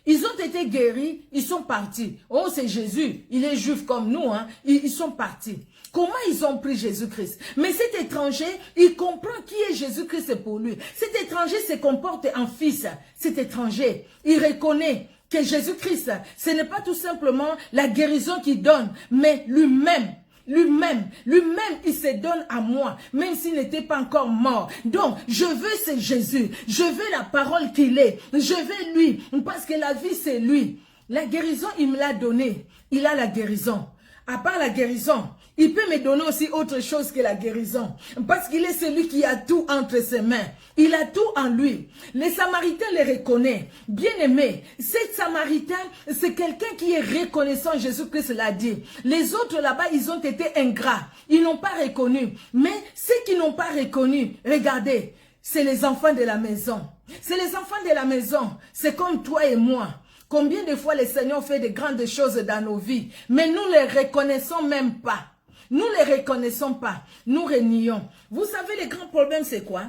Ils ont été guéris, ils sont partis. Oh, c'est Jésus, il est juif comme nous, hein. Ils sont partis. Comment ils ont pris Jésus-Christ? Mais cet étranger, il comprend qui est Jésus-Christ pour lui. Cet étranger se comporte en fils. Cet étranger, il reconnaît que Jésus-Christ, ce n'est pas tout simplement la guérison qu'il donne, mais lui-même, il se donne à moi, même s'il n'était pas encore mort. Donc, je veux ce Jésus, je veux la parole qu'il est, je veux lui, parce que la vie c'est lui. La guérison, il me l'a donné, il a la guérison. À part la guérison, il peut me donner aussi autre chose que la guérison. Parce qu'il est celui qui a tout entre ses mains. Il a tout en lui. Les Samaritains les reconnaissent. Bien aimé, cet Samaritain, c'est quelqu'un qui est reconnaissant, Jésus-Christ l'a dit. Les autres là-bas, ils ont été ingrats. Ils n'ont pas reconnu. Mais ceux qui n'ont pas reconnu, regardez, c'est les enfants de la maison. C'est les enfants de la maison. C'est comme toi et moi. Combien de fois le Seigneur fait de grandes choses dans nos vies, mais nous ne les reconnaissons même pas. Nous ne les reconnaissons pas. Nous renions. Vous savez, le grand problème, c'est quoi?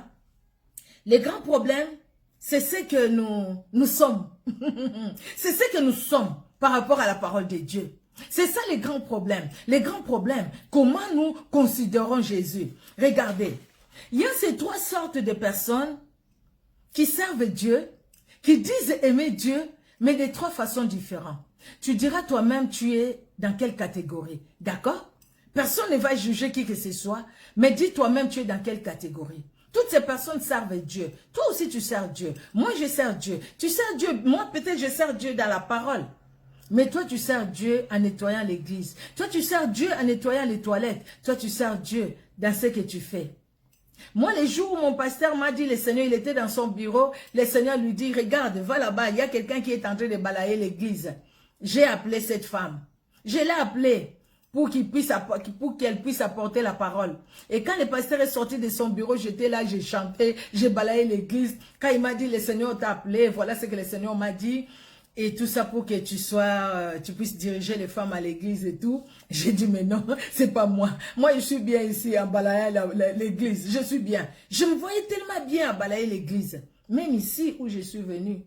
Le grand problème, c'est ce que nous sommes. C'est ce que nous sommes par rapport à la parole de Dieu. C'est ça le grand problème. Le grand problème, comment nous considérons Jésus. Regardez, il y a ces trois sortes de personnes qui servent Dieu, qui disent aimer Dieu, mais de trois façons différentes. Tu diras toi-même, tu es dans quelle catégorie, d'accord? Personne ne va juger qui que ce soit, mais dis toi-même, tu es dans quelle catégorie. Toutes ces personnes servent Dieu. Toi aussi, tu sers Dieu. Moi, je sers Dieu. Tu sers Dieu. Moi, peut-être, je sers Dieu dans la parole. Mais toi, tu sers Dieu en nettoyant l'église. Toi, tu sers Dieu en nettoyant les toilettes. Toi, tu sers Dieu dans ce que tu fais. Moi, les jours où mon pasteur m'a dit, le Seigneur, il était dans son bureau, le Seigneur lui dit, regarde, va là-bas, il y a quelqu'un qui est en train de balayer l'église. J'ai appelé cette femme. Je l'ai appelée pour qu'elle puisse apporter la parole. Et quand le pasteur est sorti de son bureau, j'étais là, j'ai chanté, j'ai balayé l'église. Quand il m'a dit, le Seigneur t'a appelé, voilà ce que le Seigneur m'a dit. Et tout ça pour que tu puisses diriger les femmes à l'église et tout. J'ai dit, mais non, c'est pas moi. Moi, je suis bien ici en balayant l'église. Je suis bien. Je me voyais tellement bien à balayer l'église. Même ici où je suis venue.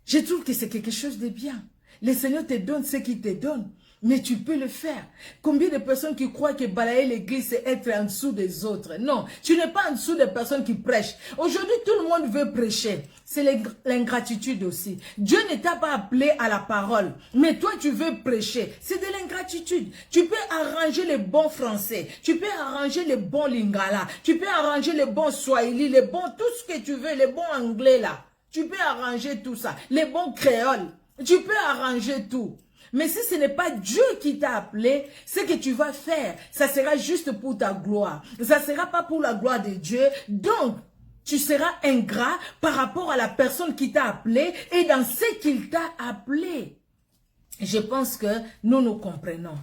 Je trouve que c'est quelque chose de bien. Le Seigneur te donne ce qu'il te donne. Mais tu peux le faire. Combien de personnes qui croient que balayer l'église, c'est être en dessous des autres? Non, tu n'es pas en dessous des personnes qui prêchent. Aujourd'hui, tout le monde veut prêcher. C'est l'ingratitude aussi. Dieu ne t'a pas appelé à la parole. Mais toi, tu veux prêcher. C'est de l'ingratitude. Tu peux arranger les bons français. Tu peux arranger les bons lingala. Tu peux arranger les bons swahili, les bons, tout ce que tu veux, les bons anglais là. Tu peux arranger tout ça. Les bons créoles. Tu peux arranger tout. Mais si ce n'est pas Dieu qui t'a appelé, ce que tu vas faire, ça sera juste pour ta gloire. Ça ne sera pas pour la gloire de Dieu. Donc, tu seras ingrat par rapport à la personne qui t'a appelé et dans ce qu'il t'a appelé. Je pense que nous nous comprenons.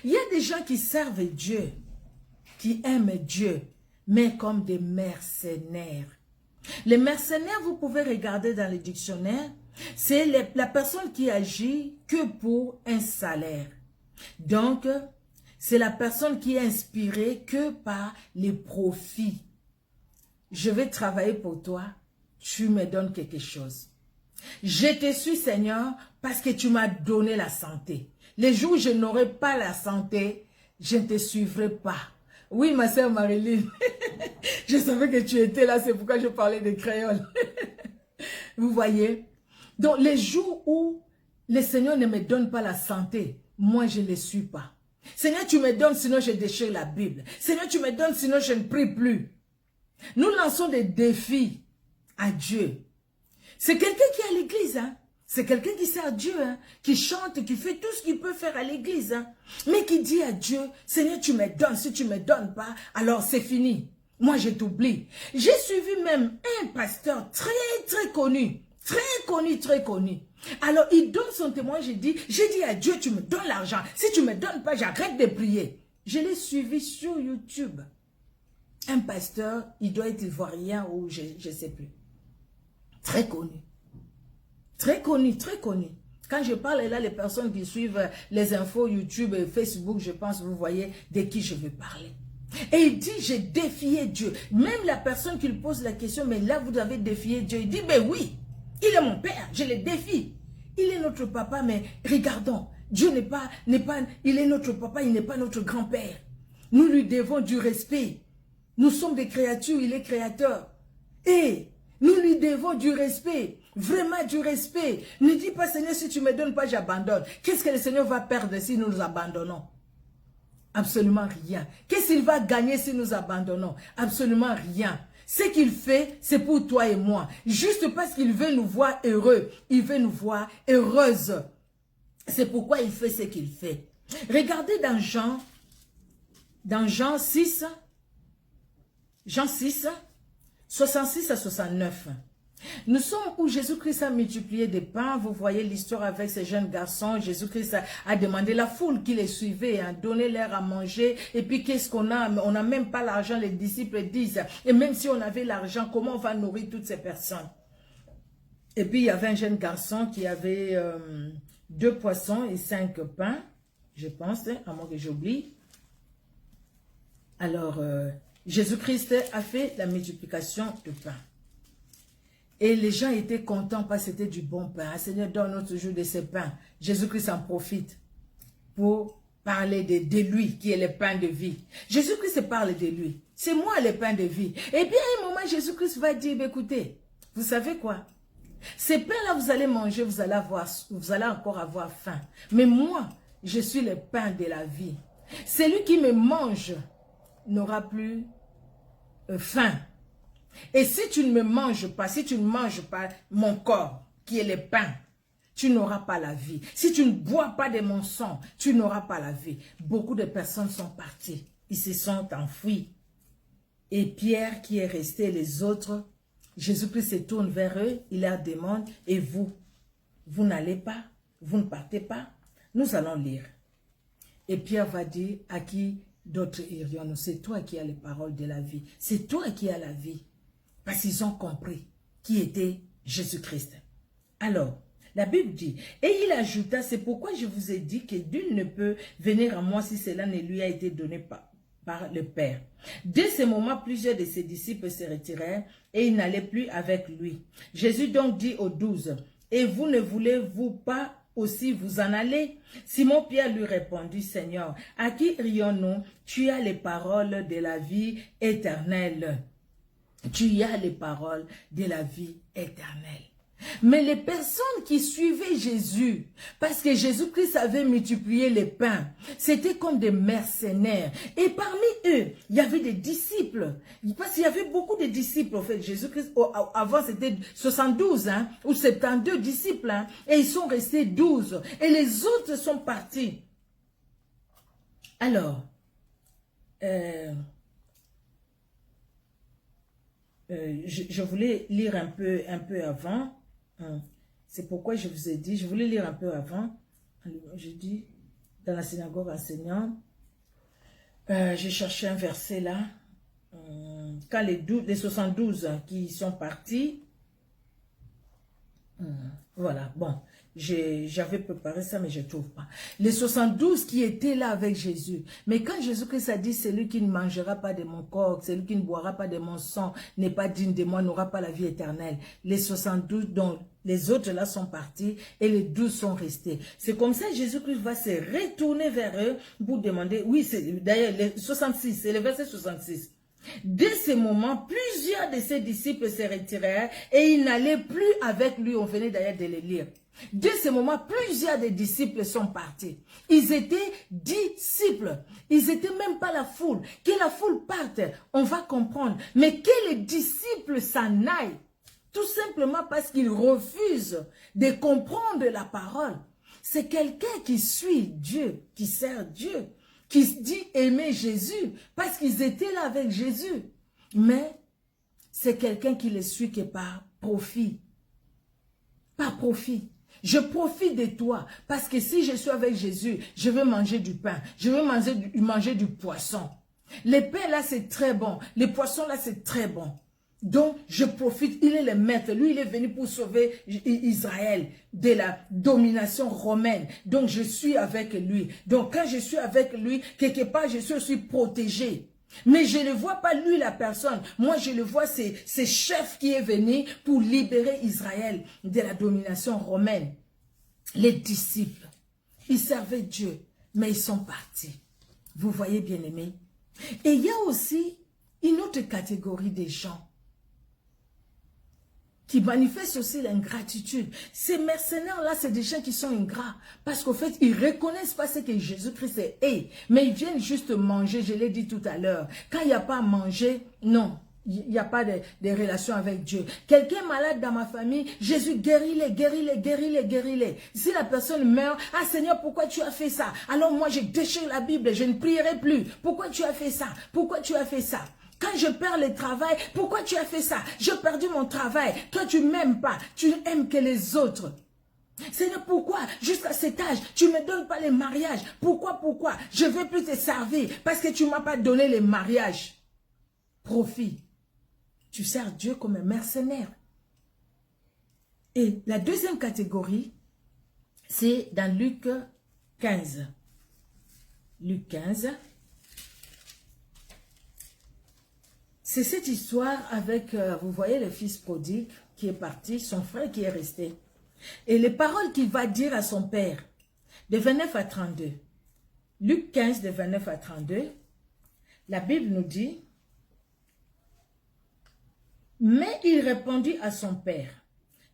Il y a des gens qui servent Dieu, qui aiment Dieu, mais comme des mercenaires. Les mercenaires, vous pouvez regarder dans le dictionnaire, c'est la personne qui agit que pour un salaire. Donc, c'est la personne qui est inspirée que par les profits. Je vais travailler pour toi, tu me donnes quelque chose. Je te suis, Seigneur, parce que tu m'as donné la santé. Les jours où je n'aurai pas la santé, je ne te suivrai pas. Oui, ma sœur Marilyn, je savais que tu étais là, c'est pourquoi je parlais de créole. Vous voyez? Donc, les jours où le Seigneur ne me donne pas la santé, moi, je ne le suis pas. Seigneur, tu me donnes, sinon je déchire la Bible. Seigneur, tu me donnes, sinon je ne prie plus. Nous lançons des défis à Dieu. C'est quelqu'un qui est à l'église, hein? C'est quelqu'un qui sert Dieu, hein? Qui chante, qui fait tout ce qu'il peut faire à l'église, hein? Mais qui dit à Dieu, Seigneur, tu me donnes, si tu ne me donnes pas, alors c'est fini. Moi, je t'oublie. J'ai suivi même un pasteur très connu. Très connu. Alors, il donne son témoin, j'ai dit à Dieu, tu me donnes l'argent. Si tu ne me donnes pas, j'arrête de prier. Je l'ai suivi sur YouTube. Un pasteur, il doit être ivoirien ou je ne sais plus. Très connu. Très connu. Quand je parle là, les personnes qui suivent les infos YouTube et Facebook, je pense, vous voyez de qui je veux parler. Et il dit, j'ai défié Dieu. Même la personne qui lui pose la question, mais là, vous avez défié Dieu. Il dit, ben oui. Il est mon père, je le défie. Il est notre papa, mais regardons, Dieu il est notre papa, il n'est pas notre grand-père. Nous lui devons du respect. Nous sommes des créatures, il est créateur. Et nous lui devons du respect. Vraiment du respect. Ne dis pas, Seigneur, si tu ne me donnes pas, j'abandonne. Qu'est-ce que le Seigneur va perdre si nous nous abandonnons? Absolument rien. Qu'est-ce qu'il va gagner si nous abandonnons? Absolument rien. Ce qu'il fait, c'est pour toi et moi. Juste parce qu'il veut nous voir heureux. Il veut nous voir heureuses. C'est pourquoi il fait ce qu'il fait. Regardez dans Jean 6, 66 à 69. Nous sommes où Jésus-Christ a multiplié des pains. Vous voyez l'histoire avec ces jeunes garçons. Jésus-Christ a demandé la foule qui les suivait, hein, donnez-leur à manger. Et puis qu'est-ce qu'on a? On n'a même pas l'argent, les disciples disent. Et même si on avait l'argent, comment on va nourrir toutes ces personnes? Et puis il y avait un jeune garçon qui avait 2 poissons et 5 pains, je pense, hein, à moins que j'oublie. Alors, Jésus-Christ a fait la multiplication de pain. Et les gens étaient contents parce que c'était du bon pain. Seigneur, donne-nous toujours de ce pain. Jésus-Christ en profite pour parler de lui qui est le pain de vie. Jésus-Christ parle de lui. C'est moi le pain de vie. Et puis à un moment, Jésus-Christ va dire, écoutez, vous savez quoi? Ces pains-là, vous allez manger, vous allez encore avoir faim. Mais moi, je suis le pain de la vie. Celui qui me mange n'aura plus faim. Et si tu ne me manges pas, si tu ne manges pas mon corps, qui est le pain, tu n'auras pas la vie. Si tu ne bois pas de mon sang, tu n'auras pas la vie. Beaucoup de personnes sont parties. Ils se sont enfuis. Et Pierre qui est resté, les autres, Jésus-Christ se tourne vers eux, il leur demande, et vous n'allez pas, vous ne partez pas? Nous allons lire. Et Pierre va dire, à qui d'autres irions-nous? C'est toi qui as les paroles de la vie. C'est toi qui as la vie. Parce qu'ils ont compris qui était Jésus-Christ. Alors, la Bible dit, et il ajouta, c'est pourquoi je vous ai dit que nul ne peut venir à moi si cela ne lui a été donné par le Père. Dès ce moment, plusieurs de ses disciples se retirèrent et ils n'allaient plus avec lui. Jésus donc dit aux 12, et vous ne voulez-vous pas aussi vous en aller? Simon-Pierre lui répondit, Seigneur, à qui irions-nous? Tu as les paroles de la vie éternelle. Tu as les paroles de la vie éternelle. Mais les personnes qui suivaient Jésus, parce que Jésus-Christ avait multiplié les pains, c'était comme des mercenaires. Et parmi eux, il y avait des disciples. Parce qu'il y avait beaucoup de disciples, en fait. Jésus-Christ, avant c'était 72 hein, ou 72 disciples. Hein, et ils sont restés 12. Et les autres sont partis. Alors, je voulais lire un peu avant. C'est pourquoi je vous ai dit, je voulais lire un peu avant. Je dis, dans la synagogue enseignante, j'ai cherché un verset là. Quand les 72 qui sont partis, voilà, bon, j'avais préparé ça, mais je ne trouve pas. Les 72 qui étaient là avec Jésus. Mais quand Jésus-Christ a dit, celui qui ne mangera pas de mon corps, celui qui ne boira pas de mon sang, n'est pas digne de moi, n'aura pas la vie éternelle. Les 72, dont les autres là sont partis, et les 12 sont restés. C'est comme ça que Jésus-Christ va se retourner vers eux pour demander, oui, d'ailleurs, les 66, c'est le verset 66. Dès ce moment, plusieurs de ses disciples se retirèrent et ils n'allaient plus avec lui. On venait d'ailleurs de le lire. Dès ce moment, plusieurs des disciples sont partis. Ils étaient disciples. Ils n'étaient même pas la foule. Que la foule parte, on va comprendre. Mais que les disciples s'en aillent, tout simplement parce qu'ils refusent de comprendre la parole. C'est quelqu'un qui suit Dieu, qui sert Dieu, qui dit aimer Jésus, parce qu'ils étaient là avec Jésus. Mais c'est quelqu'un qui les suit que par profit. Par profit. Je profite de toi, parce que si je suis avec Jésus, je veux manger du pain, je veux manger du poisson. Les pains là, c'est très bon. Les poissons là, c'est très bon. Donc, je profite, il est le maître. Lui, il est venu pour sauver Israël de la domination romaine. Donc, je suis avec lui. Donc, quand je suis avec lui, quelque part, je suis aussi protégé. Mais je ne vois pas lui, la personne. Moi, je le vois, c'est ce chef qui est venu pour libérer Israël de la domination romaine. Les disciples, ils servaient Dieu, mais ils sont partis. Vous voyez, bien-aimés? Et il y a aussi une autre catégorie de gens. qui manifestent aussi l'ingratitude. Ces mercenaires-là, c'est des gens qui sont ingrats. Parce qu'au fait, ils ne reconnaissent pas ce que Jésus-Christ est. Mais ils viennent juste manger, je l'ai dit tout à l'heure. Quand il n'y a pas à manger, non. Il n'y a pas de relation avec Dieu. Quelqu'un malade dans ma famille, Jésus, guéris-les, guéris-les, guéris-les, guéris-les. Si la personne meurt, ah Seigneur, pourquoi tu as fait ça? Alors moi, je déchire la Bible, je ne prierai plus. Pourquoi tu as fait ça? Pourquoi tu as fait ça? Quand je perds le travail, pourquoi tu as fait ça? J'ai perdu mon travail. Toi, tu ne m'aimes pas. Tu n'aimes que les autres. Seigneur, pourquoi jusqu'à cet âge, tu ne me donnes pas les mariages? Pourquoi? Je ne veux plus te servir parce que tu ne m'as pas donné les mariages. Profit. Tu sers Dieu comme un mercenaire. Et la deuxième catégorie, c'est dans Luc 15. Luc 15. C'est cette histoire avec, vous voyez, le fils prodigue qui est parti, son frère qui est resté. Et les paroles qu'il va dire à son père, de 29 à 32. Luc 15, de 29 à 32, la Bible nous dit, mais il répondit à son père.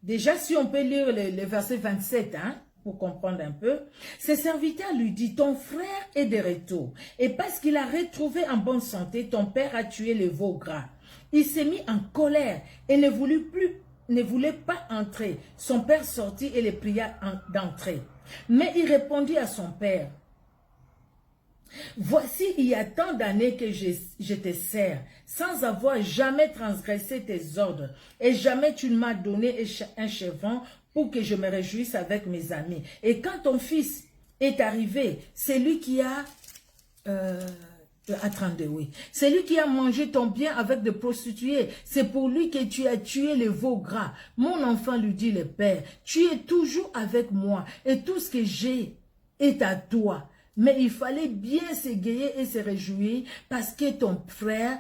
Déjà, si on peut lire le verset 27, hein, pour comprendre un peu. Ses serviteurs lui dit, ton frère est de retour. Et parce qu'il a retrouvé en bonne santé, ton père a tué le veau gras. Il s'est mis en colère et ne voulait pas entrer. Son père sortit et le pria d'entrer. Mais il répondit à son père, voici, il y a tant d'années que je te sers, sans avoir jamais transgressé tes ordres, et jamais tu ne m'as donné un chevron pour que je me réjouisse avec mes amis. Et quand ton fils est arrivé, c'est lui qui a... à 32, oui. C'est lui qui a mangé ton bien avec des prostituées. C'est pour lui que tu as tué le veau gras. Mon enfant, lui dit le père, tu es toujours avec moi, et tout ce que j'ai est à toi. Mais il fallait bien s'égayer et se réjouir parce que ton frère,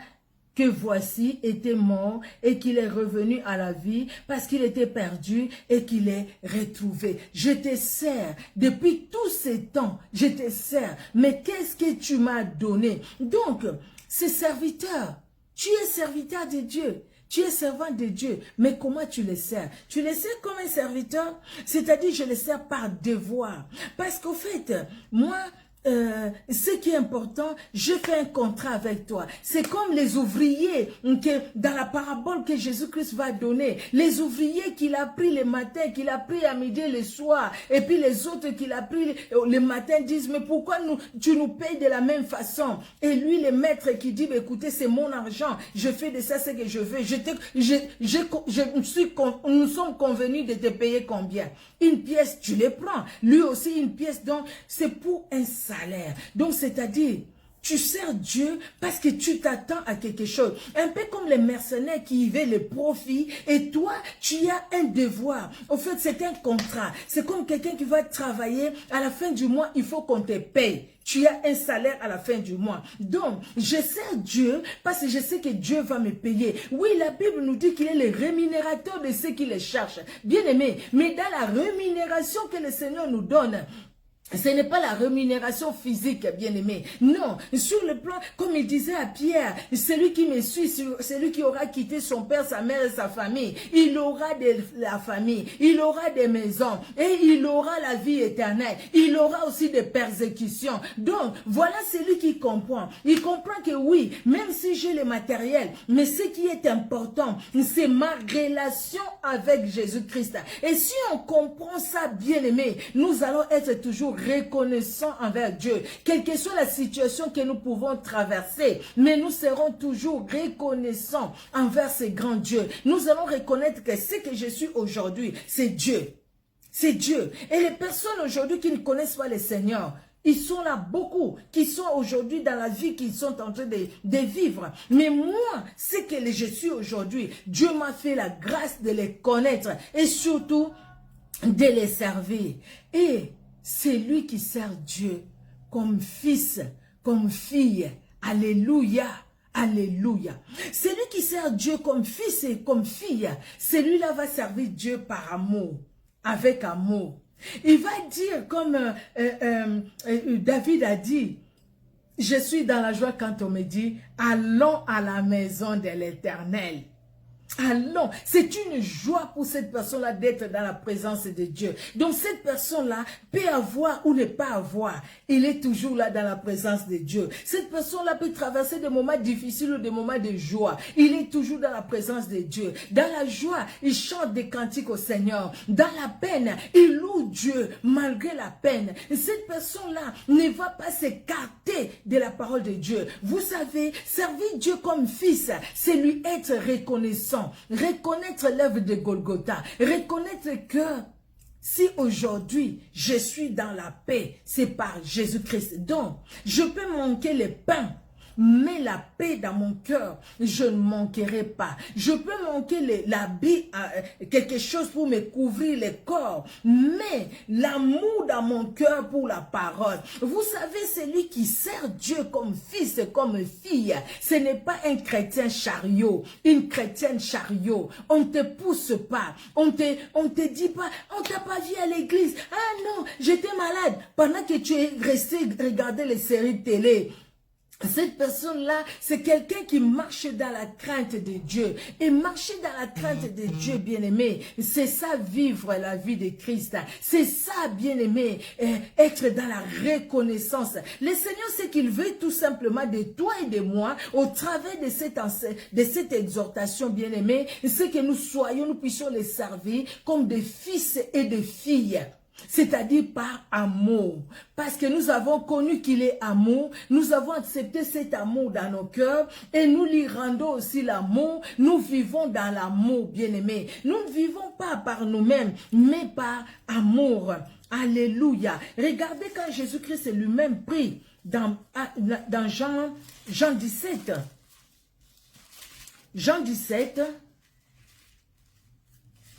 que voici, était mort et qu'il est revenu à la vie parce qu'il était perdu et qu'il est retrouvé. Je te sers depuis tous ces temps, je te sers. Mais qu'est-ce que tu m'as donné? Donc, ces serviteurs, tu es serviteur de Dieu. Tu es servant de Dieu, mais comment tu les sers? Tu les sers comme un serviteur, c'est-à-dire je les sers par devoir. Parce qu'au fait, moi, ce qui est important, je fais un contrat avec toi. C'est comme les ouvriers dans la parabole que Jésus-Christ va donner. Les ouvriers qu'il a pris le matin, qu'il a pris à midi et le soir. Et puis les autres qu'il a pris le matin disent, mais pourquoi tu nous payes de la même façon? Et lui, le maître qui dit, écoutez, c'est mon argent. Je fais de ça ce que je veux. Nous sommes convenus de te payer combien? Une pièce, tu les prends. Lui aussi, une pièce. Donc, c'est pour un salaire. Donc, c'est-à-dire, tu sers Dieu parce que tu t'attends à quelque chose. Un peu comme les mercenaires qui y veulent le profit et toi, tu as un devoir. Au fait, c'est un contrat. C'est comme quelqu'un qui va travailler. À la fin du mois, il faut qu'on te paye. Tu as un salaire à la fin du mois. Donc, je sers Dieu parce que je sais que Dieu va me payer. Oui, la Bible nous dit qu'il est le rémunérateur de ceux qui les cherchent. Bien aimé, mais dans la rémunération que le Seigneur nous donne, ce n'est pas la rémunération physique, bien-aimé. Non, sur le plan, comme il disait à Pierre, celui qui me suit, celui qui aura quitté son père, sa mère et sa famille, il aura de la famille, il aura des maisons et il aura la vie éternelle. Il aura aussi des persécutions. Donc, voilà celui qui comprend. Il comprend que oui, même si j'ai le matériel, mais ce qui est important, c'est ma relation avec Jésus-Christ. Et si on comprend ça, bien-aimé, nous allons être toujours reconnaissants envers Dieu, quelle que soit la situation que nous pouvons traverser, mais nous serons toujours reconnaissants envers ce grand Dieu. Nous allons reconnaître que ce que je suis aujourd'hui, c'est Dieu. C'est Dieu. Et les personnes aujourd'hui qui ne connaissent pas le Seigneur, ils sont là beaucoup, qui sont aujourd'hui dans la vie qu'ils sont en train de vivre. Mais moi, ce que je suis aujourd'hui, Dieu m'a fait la grâce de les connaître et surtout de les servir. Et c'est lui qui sert Dieu comme fils, comme fille. Alléluia, alléluia. C'est lui qui sert Dieu comme fils et comme fille. Celui-là va servir Dieu par amour, avec amour. Il va dire comme David a dit, je suis dans la joie quand on me dit, allons à la maison de l'Éternel. Allons, c'est une joie pour cette personne-là d'être dans la présence de Dieu. Donc cette personne-là peut avoir ou ne pas avoir. Il est toujours là dans la présence de Dieu. Cette personne-là peut traverser des moments difficiles ou des moments de joie. Il est toujours dans la présence de Dieu. Dans la joie, il chante des cantiques au Seigneur. Dans la peine, il loue Dieu malgré la peine. Cette personne-là ne va pas s'écarter de la parole de Dieu. Vous savez, servir Dieu comme fils, c'est lui être reconnaissant. Reconnaître l'œuvre de Golgotha, reconnaître que si aujourd'hui je suis dans la paix, c'est par Jésus-Christ. Donc, je peux manquer le pain, mais la paix dans mon cœur, je ne manquerai pas. Je peux manquer l'habit, quelque chose pour me couvrir le corps, mais l'amour dans mon cœur pour la parole. Vous savez, celui qui sert Dieu comme fils, comme fille, ce n'est pas un chrétien chariot, une chrétienne chariot. On ne te pousse pas, on te dit pas, on t'a pas vu à l'église. Ah non, j'étais malade pendant que tu es resté regarder les séries télé. Cette personne-là, c'est quelqu'un qui marche dans la crainte de Dieu. Et marcher dans la crainte de Dieu, bien-aimé, c'est ça vivre la vie de Christ. C'est ça, bien-aimé, être dans la reconnaissance. Le Seigneur, c'est qu'il veut tout simplement de toi et de moi, au travers de cette exhortation, bien-aimé, c'est que nous puissions les servir comme des fils et des filles. C'est-à-dire par amour. Parce que nous avons connu qu'il est amour, nous avons accepté cet amour dans nos cœurs et nous lui rendons aussi l'amour. Nous vivons dans l'amour, bien-aimé. Nous ne vivons pas par nous-mêmes, mais par amour. Alléluia. Regardez quand Jésus-Christ lui-même prie dans Jean 17. Jean 17,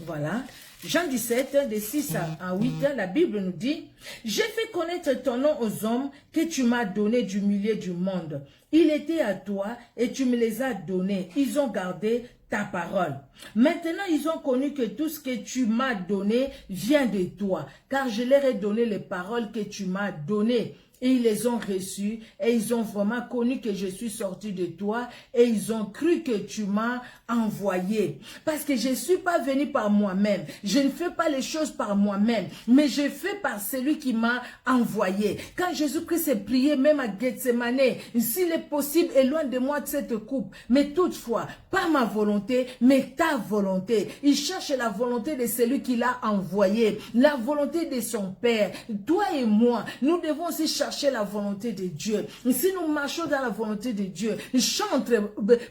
voilà. Jean 17, de 6 à 8, la Bible nous dit, « J'ai fait connaître ton nom aux hommes que tu m'as donné du milieu du monde. Il était à toi et tu me les as donnés. Ils ont gardé ta parole. Maintenant, ils ont connu que tout ce que tu m'as donné vient de toi, car je leur ai donné les paroles que tu m'as données. » Et ils les ont reçus et ils ont vraiment connu que je suis sorti de toi et ils ont cru que tu m'as envoyé. Parce que je ne suis pas venu par moi-même. Je ne fais pas les choses par moi-même, mais je fais par celui qui m'a envoyé. Quand Jésus-Christ est prié même à Gethsemane, s'il est possible, éloigne de moi de cette coupe. Mais toutefois, pas ma volonté, mais ta volonté. Il cherche la volonté de celui qui l'a envoyé, la volonté de son Père. Toi et moi, nous devons aussi chercher la volonté de Dieu. Si nous marchons dans la volonté de Dieu, chantres,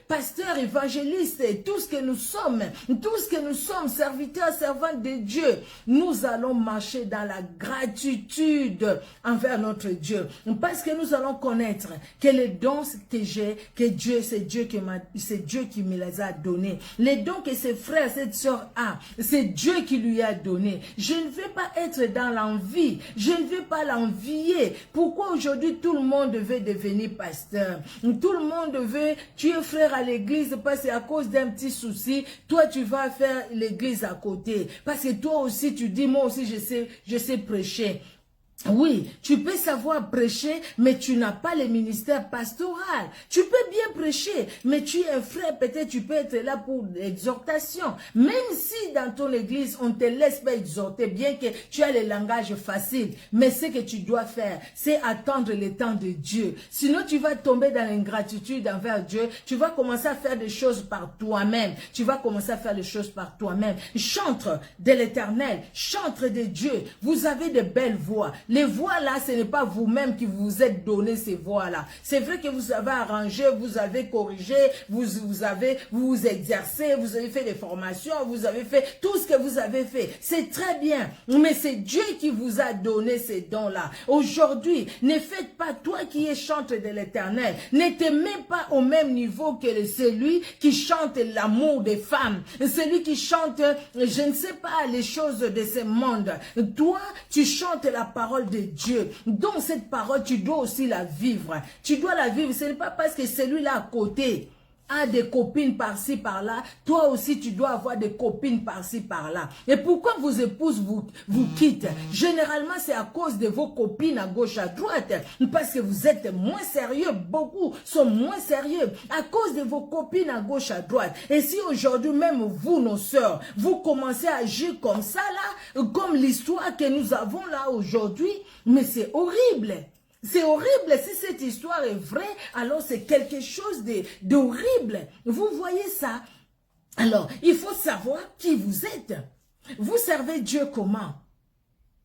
pasteurs, évangélistes, tout ce que nous sommes, serviteurs, servants de Dieu, nous allons marcher dans la gratitude envers notre Dieu. Parce que nous allons connaître que les dons que j'ai, que Dieu, c'est Dieu qui me les a donnés. Les dons que ses frères, cette soeur a, c'est Dieu qui lui a donné. Je ne veux pas être dans l'envie. Je ne veux pas l'envier. Pourquoi aujourd'hui tout le monde veut devenir pasteur? Tout le monde veut, tu es frère à l'église parce qu'à cause d'un petit souci, toi tu vas faire l'église à côté. Parce que toi aussi tu dis, moi aussi je sais prêcher. Oui, tu peux savoir prêcher, mais tu n'as pas le ministère pastoral. Tu peux bien prêcher, mais tu es un frère, peut-être tu peux être là pour l'exhortation. Même si dans ton église, on ne te laisse pas exhorter, bien que tu as le langage facile. Mais ce que tu dois faire, c'est attendre le temps de Dieu. Sinon, tu vas tomber dans l'ingratitude envers Dieu. Tu vas commencer à faire des choses par toi-même. Tu vas commencer à faire des choses par toi-même. Chantre de l'Éternel, chantre de Dieu. Vous avez de belles voix. Les voix là, ce n'est pas vous-même qui vous êtes donné ces voix là. C'est vrai que vous avez arrangé, vous avez corrigé, vous vous exercez, vous avez fait des formations, vous avez fait tout ce que vous avez fait. C'est très bien, mais c'est Dieu qui vous a donné ces dons là. Aujourd'hui, ne faites pas, toi qui es chantre de l'Éternel, ne te mets pas au même niveau que celui qui chante l'amour des femmes, celui qui chante, je ne sais pas, les choses de ce monde. Toi, tu chantes la parole de Dieu. Donc cette parole, tu dois aussi la vivre. Tu dois la vivre. Ce n'est pas parce que celui-là à côté a des copines par-ci, par-là, toi aussi tu dois avoir des copines par-ci, par-là. Et pourquoi vos épouses vous quittent? Généralement, c'est à cause de vos copines à gauche, à droite, parce que vous êtes moins sérieux, beaucoup sont moins sérieux, à cause de vos copines à gauche, à droite. Et si aujourd'hui, même vous, nos sœurs, vous commencez à agir comme ça, là, comme l'histoire que nous avons là aujourd'hui, mais c'est horrible. C'est horrible. Si cette histoire est vraie, alors c'est quelque chose d'horrible. Vous voyez ça? Alors, il faut savoir qui vous êtes. Vous servez Dieu comment?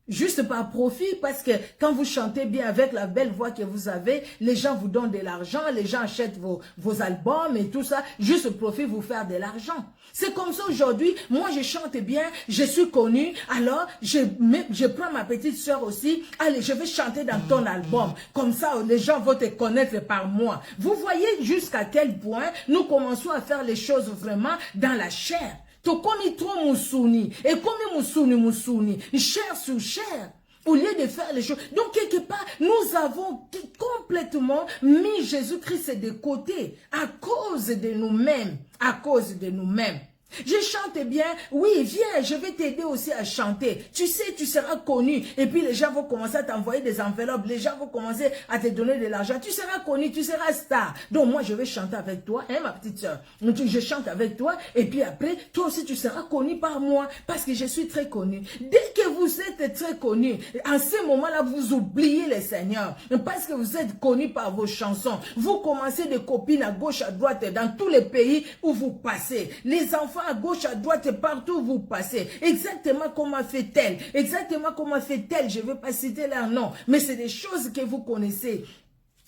Juste par profit, parce que quand vous chantez bien avec la belle voix que vous avez, les gens vous donnent de l'argent, les gens achètent vos albums et tout ça, juste profit vous faire de l'argent. C'est comme ça aujourd'hui, moi je chante bien, je suis connue, alors je prends ma petite soeur aussi, allez, je vais chanter dans ton album, comme ça les gens vont te connaître par moi. Vous voyez jusqu'à quel point nous commençons à faire les choses vraiment dans la chair. Tokomi trop musuni, et comme musuni, chair sur chair, au lieu de faire les choses. Donc, quelque part, nous avons complètement mis Jésus-Christ de côté, à cause de nous-mêmes, à cause de nous-mêmes. Je chante bien, oui, viens, je vais t'aider aussi à chanter. Tu sais, tu seras connu. Et puis les gens vont commencer à t'envoyer des enveloppes. Les gens vont commencer à te donner de l'argent. Tu seras connu, tu seras star. Donc moi, je vais chanter avec toi, hein, ma petite soeur. Je chante avec toi. Et puis après, toi aussi, tu seras connu par moi. Parce que je suis très connu. Dès que vous êtes très connu, en ce moment-là, vous oubliez le Seigneur. Parce que vous êtes connu par vos chansons. Vous commencez des copines à gauche, à droite, dans tous les pays où vous passez. Les enfants à gauche, à droite, partout où vous passez. Exactement comment fait-elle? Exactement comment fait-elle? Je ne vais pas citer leur nom, mais c'est des choses que vous connaissez.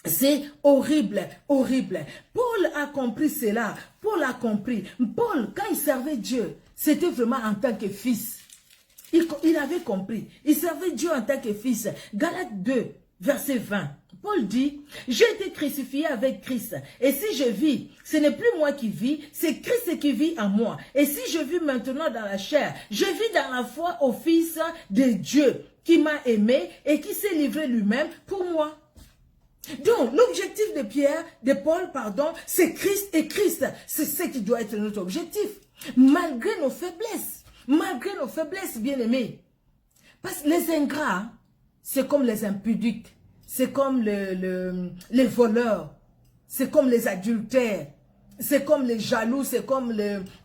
C'est horrible, horrible. Paul a compris cela. Paul a compris. Paul, quand il servait Dieu, c'était vraiment en tant que fils. Il avait compris. Il servait Dieu en tant que fils. Galates 2, verset 20. Paul dit, j'ai été crucifié avec Christ. Et si je vis, ce n'est plus moi qui vis, c'est Christ qui vit en moi. Et si je vis maintenant dans la chair, je vis dans la foi au Fils de Dieu qui m'a aimé et qui s'est livré lui-même pour moi. Donc, l'objectif de Paul, c'est Christ et Christ. C'est ce qui doit être notre objectif. Malgré nos faiblesses, bien-aimés. Parce que les ingrats, c'est comme les impudiques. C'est comme les voleurs, c'est comme les adultères, c'est comme les jaloux, c'est comme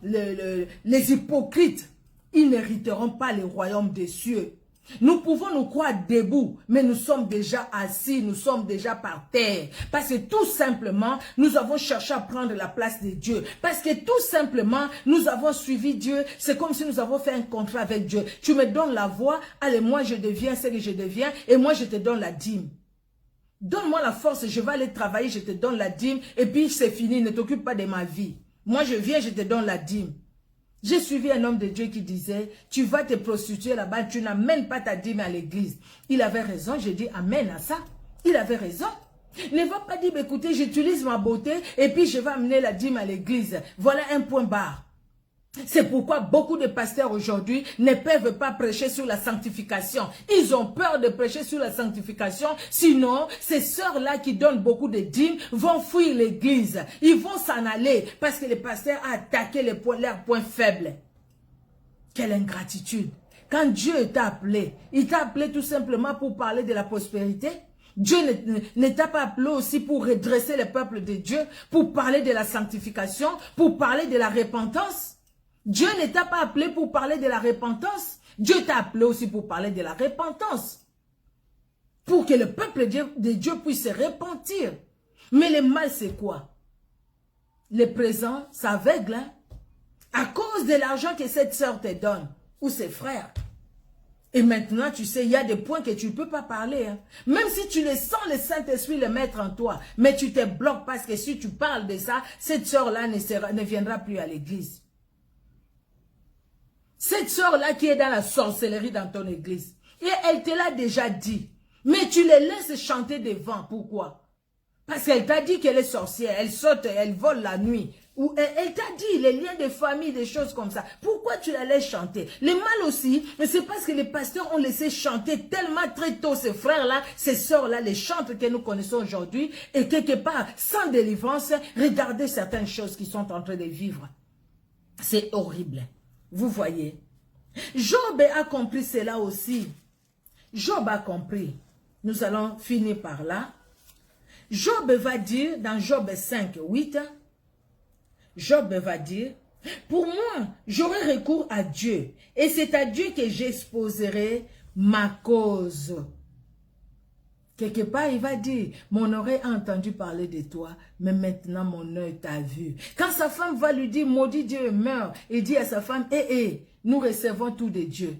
les hypocrites. Ils n'hériteront pas le royaume des cieux. Nous pouvons nous croire debout, mais nous sommes déjà assis, nous sommes déjà par terre. Parce que tout simplement, nous avons cherché à prendre la place de Dieu. Parce que tout simplement, nous avons suivi Dieu. C'est comme si nous avons fait un contrat avec Dieu. Tu me donnes la voix, allez, moi je deviens ce que je deviens, et moi je te donne la dîme. Donne-moi la force, je vais aller travailler, je te donne la dîme, et puis c'est fini, ne t'occupe pas de ma vie. Moi je viens, je te donne la dîme. J'ai suivi un homme de Dieu qui disait, tu vas te prostituer là-bas, tu n'amènes pas ta dîme à l'église. Il avait raison, j'ai dit amen à ça. Il avait raison. Ne va pas dire, écoutez, j'utilise ma beauté et puis je vais amener la dîme à l'église. Voilà un point barre. C'est pourquoi beaucoup de pasteurs aujourd'hui ne peuvent pas prêcher sur la sanctification. Ils ont peur de prêcher sur la sanctification. Sinon, ces sœurs-là qui donnent beaucoup de dîmes vont fuir l'église. Ils vont s'en aller parce que le pasteur a attaqué leurs points faibles. Quelle ingratitude. Quand Dieu t'a appelé, il t'a appelé tout simplement pour parler de la prospérité. Dieu ne t'a pas appelé aussi pour redresser le peuple de Dieu, pour parler de la sanctification, pour parler de la repentance. Dieu ne t'a pas appelé pour parler de la repentance. Dieu t'a appelé aussi pour parler de la repentance. Pour que le peuple de Dieu puisse se repentir. Mais le mal, c'est quoi? Le présent, ça aveugle. Hein? À cause de l'argent que cette sœur te donne, ou ses frères. Et maintenant, tu sais, il y a des points que tu ne peux pas parler. Hein? Même si tu le sens, le Saint-Esprit le mettre en toi. Mais tu te bloques parce que si tu parles de ça, cette sœur-là ne viendra plus à l'église. Cette sœur-là qui est dans la sorcellerie dans ton église. Et elle te l'a déjà dit. Mais tu les laisses chanter devant. Pourquoi? Parce qu'elle t'a dit qu'elle est sorcière. Elle saute, elle vole la nuit. Ou elle t'a dit les liens de famille, des choses comme ça. Pourquoi tu la laisses chanter? Le mal aussi, c'est parce que les pasteurs ont laissé chanter tellement très tôt ces frères-là, ces sœurs-là, les chantres que nous connaissons aujourd'hui. Et quelque part, sans délivrance, regardez certaines choses qu'ils sont en train de vivre. C'est horrible. Vous voyez. Job a compris cela aussi. Job a compris. Nous allons finir par là. Job va dire, dans Job 5, 8, Job va dire, pour moi, j'aurai recours à Dieu, et c'est à Dieu que j'exposerai ma cause. Quelque part, il va dire, mon oreille a entendu parler de toi, mais maintenant mon œil t'a vu. Quand sa femme va lui dire, maudit Dieu meurt, il dit à sa femme, nous recevons tout de Dieu,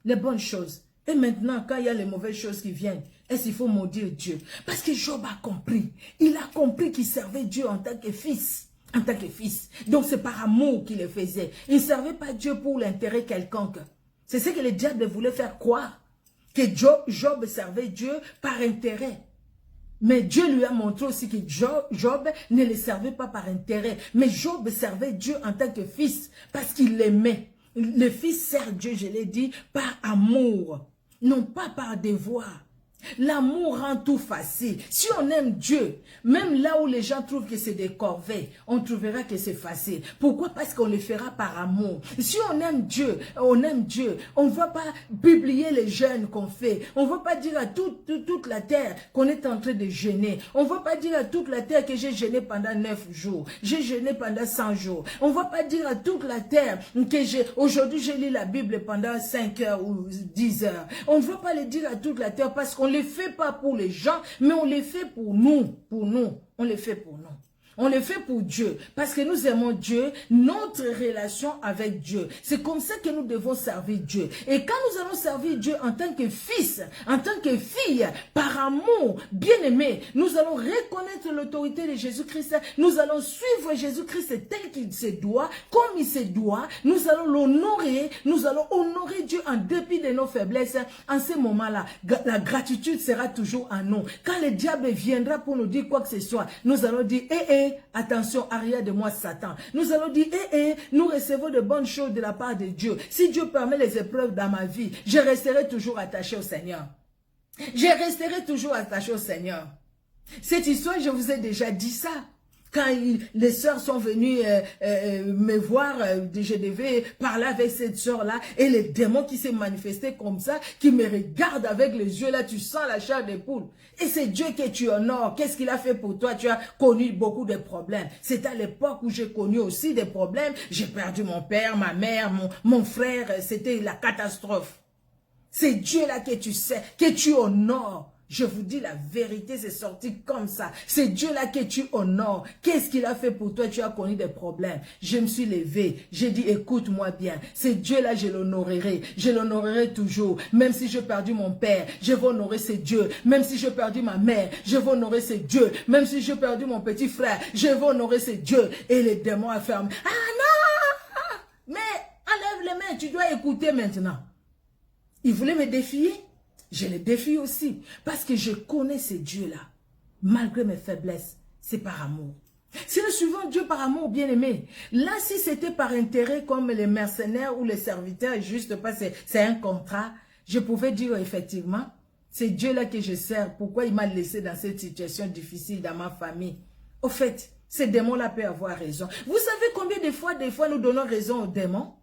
les bonnes choses. Et maintenant, quand il y a les mauvaises choses qui viennent, est-ce qu'il faut maudire Dieu? Parce que Job a compris. Il a compris qu'il servait Dieu en tant que fils. En tant que fils. Donc c'est par amour qu'il le faisait. Il ne servait pas Dieu pour l'intérêt quelconque. C'est ce que le diable voulait faire croire. Que Job servait Dieu par intérêt. Mais Dieu lui a montré aussi que Job ne le servait pas par intérêt. Mais Job servait Dieu en tant que fils parce qu'il l'aimait. Le fils sert Dieu, je l'ai dit, par amour. Non pas par devoir. L'amour rend tout facile. Si on aime Dieu, même là où les gens trouvent que c'est des corvées, on trouvera que c'est facile. Pourquoi? Parce qu'on le fera par amour. Si on aime Dieu, on ne va pas publier les jeûnes qu'on fait. On ne va pas dire à toute la terre qu'on est en train de jeûner. On ne va pas dire à toute la terre que j'ai jeûné pendant 9 jours. J'ai jeûné pendant 100 jours. On ne va pas dire à toute la terre que aujourd'hui j'ai lu la Bible pendant 5 heures ou 10 heures. On ne va pas le dire à toute la terre parce qu'on ne les fait pas pour les gens, mais on les fait pour nous. On les fait pour nous. On le fait pour Dieu, parce que nous aimons Dieu, notre relation avec Dieu. C'est comme ça que nous devons servir Dieu. Et quand nous allons servir Dieu en tant que fils, en tant que fille, par amour, bien-aimé, nous allons reconnaître l'autorité de Jésus-Christ. Nous allons suivre Jésus-Christ tel qu'il se doit, comme il se doit. Nous allons l'honorer. Nous allons honorer Dieu en dépit de nos faiblesses. En ce moment-là, la gratitude sera toujours en nous. Quand le diable viendra pour nous dire quoi que ce soit, nous allons dire, attention, arrière de moi Satan. Nous allons dire, nous recevons de bonnes choses de la part de Dieu. Si Dieu permet les épreuves dans ma vie, je resterai toujours attaché au Seigneur. Je resterai toujours attaché au Seigneur. Cette histoire, je vous ai déjà dit ça. Quand les sœurs sont venues me voir, je devais parler avec cette sœur-là, et les démons qui s'est manifesté comme ça, qui me regardent avec les yeux là, tu sens la chair des poules. Et c'est Dieu que tu honores. Qu'est-ce qu'il a fait pour toi? Tu as connu beaucoup de problèmes. C'est à l'époque où j'ai connu aussi des problèmes. J'ai perdu mon père, ma mère, mon frère. C'était la catastrophe. C'est Dieu là que tu sais, que tu honores. Je vous dis la vérité, c'est sorti comme ça. C'est Dieu là que tu honores. Qu'est-ce qu'il a fait pour toi? Tu as connu des problèmes. Je me suis levé. J'ai dit, écoute-moi bien. C'est Dieu là, je l'honorerai. Je l'honorerai toujours. Même si j'ai perdu mon père, je vais honorer ce Dieu. Même si j'ai perdu ma mère, je vais honorer ce Dieu. Même si j'ai perdu mon petit frère, je vais honorer ce Dieu. Et les démons affirment, ah non! Mais enlève les mains, tu dois écouter maintenant. Il voulait me défier. Je les défie aussi, parce que je connais ce Dieu-là. Malgré mes faiblesses, c'est par amour. Si nous suivons Dieu par amour, bien-aimé, là, si c'était par intérêt, comme les mercenaires ou les serviteurs, juste parce que c'est un contrat, je pouvais dire effectivement, c'est Dieu-là que je sers. Pourquoi il m'a laissé dans cette situation difficile dans ma famille? Au fait, ces démons-là peuvent avoir raison. Vous savez combien de fois nous donnons raison aux démons?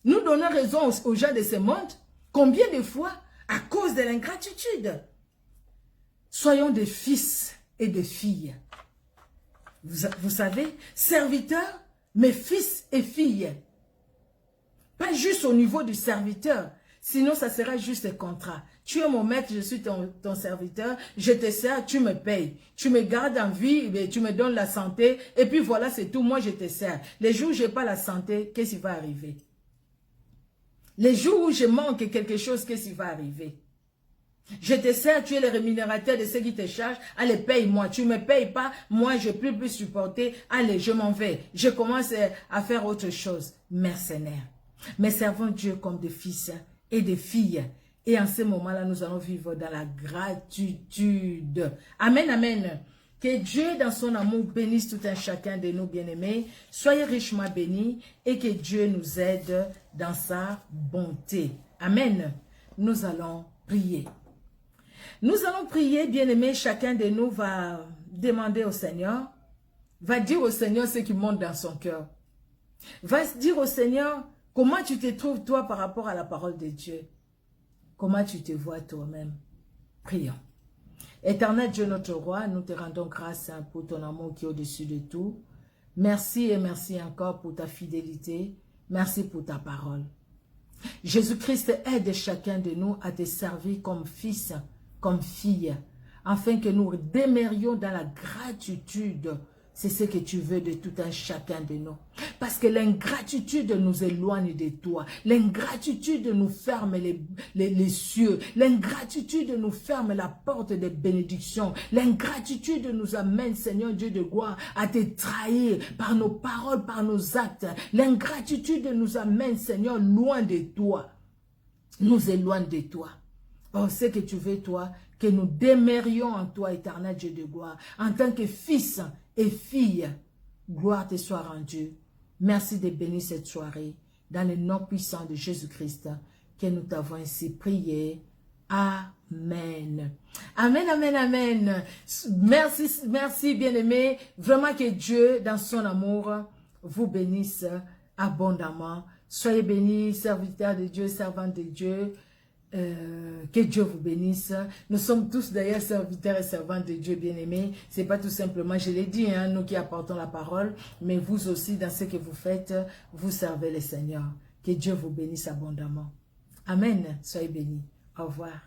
Nous donnons raison aux gens de ce monde? Combien de fois? À cause de l'ingratitude. Soyons des fils et des filles. Vous savez, serviteurs, mais fils et filles. Pas juste au niveau du serviteur. Sinon, ça sera juste un contrat. Tu es mon maître, je suis ton serviteur. Je te sers, tu me payes. Tu me gardes en vie, tu me donnes la santé. Et puis voilà, c'est tout. Moi, je te sers. Les jours où je n'ai pas la santé, qu'est-ce qui va arriver? Les jours où je manque quelque chose, qu'est-ce qui va arriver? Je te sers, tu es le rémunérateur de ceux qui te chargent. Allez, paye-moi. Tu ne me payes pas, moi, je ne peux plus supporter. Allez, je m'en vais. Je commence à faire autre chose. Mercenaires. Mais servons Dieu comme des fils et des filles. Et en ce moment-là, nous allons vivre dans la gratitude. Amen, amen. Que Dieu, dans son amour, bénisse tout un chacun de nous, bien-aimés. Soyez richement bénis et que Dieu nous aide dans sa bonté. Amen. Nous allons prier. Nous allons prier, bien-aimés. Chacun de nous va demander au Seigneur, va dire au Seigneur ce qui monte dans son cœur. Va dire au Seigneur comment tu te trouves toi par rapport à la parole de Dieu. Comment tu te vois toi-même. Prions. Éternel Dieu notre roi, nous te rendons grâce pour ton amour qui est au-dessus de tout. Merci et merci encore pour ta fidélité. Merci pour ta parole. Jésus-Christ aide chacun de nous à te servir comme fils, comme fille, afin que nous demeurions dans la gratitude. C'est ce que tu veux de tout un chacun de nous. Parce que l'ingratitude nous éloigne de toi. L'ingratitude nous ferme les cieux. L'ingratitude nous ferme la porte des bénédictions. L'ingratitude nous amène, Seigneur Dieu de gloire, à te trahir par nos paroles, par nos actes. L'ingratitude nous amène, Seigneur, loin de toi. Nous éloigne de toi. Oh, ce que tu veux, toi, que nous demeurions en toi, éternel Dieu de gloire, en tant que fils et fille. Gloire te soit rendue. Merci de bénir cette soirée dans le nom puissant de Jésus-Christ que nous t'avons ainsi prié. Amen. Amen, amen, amen. Merci, merci, bien-aimés. Vraiment que Dieu, dans son amour, vous bénisse abondamment. Soyez bénis, serviteurs de Dieu, servantes de Dieu. Que Dieu vous bénisse. Nous sommes tous d'ailleurs serviteurs et servantes de Dieu, bien-aimés. C'est pas tout simplement, je l'ai dit, hein, nous qui apportons la parole, mais vous aussi, dans ce que vous faites, vous servez le Seigneur. Que Dieu vous bénisse abondamment. Amen. Soyez bénis. Au revoir.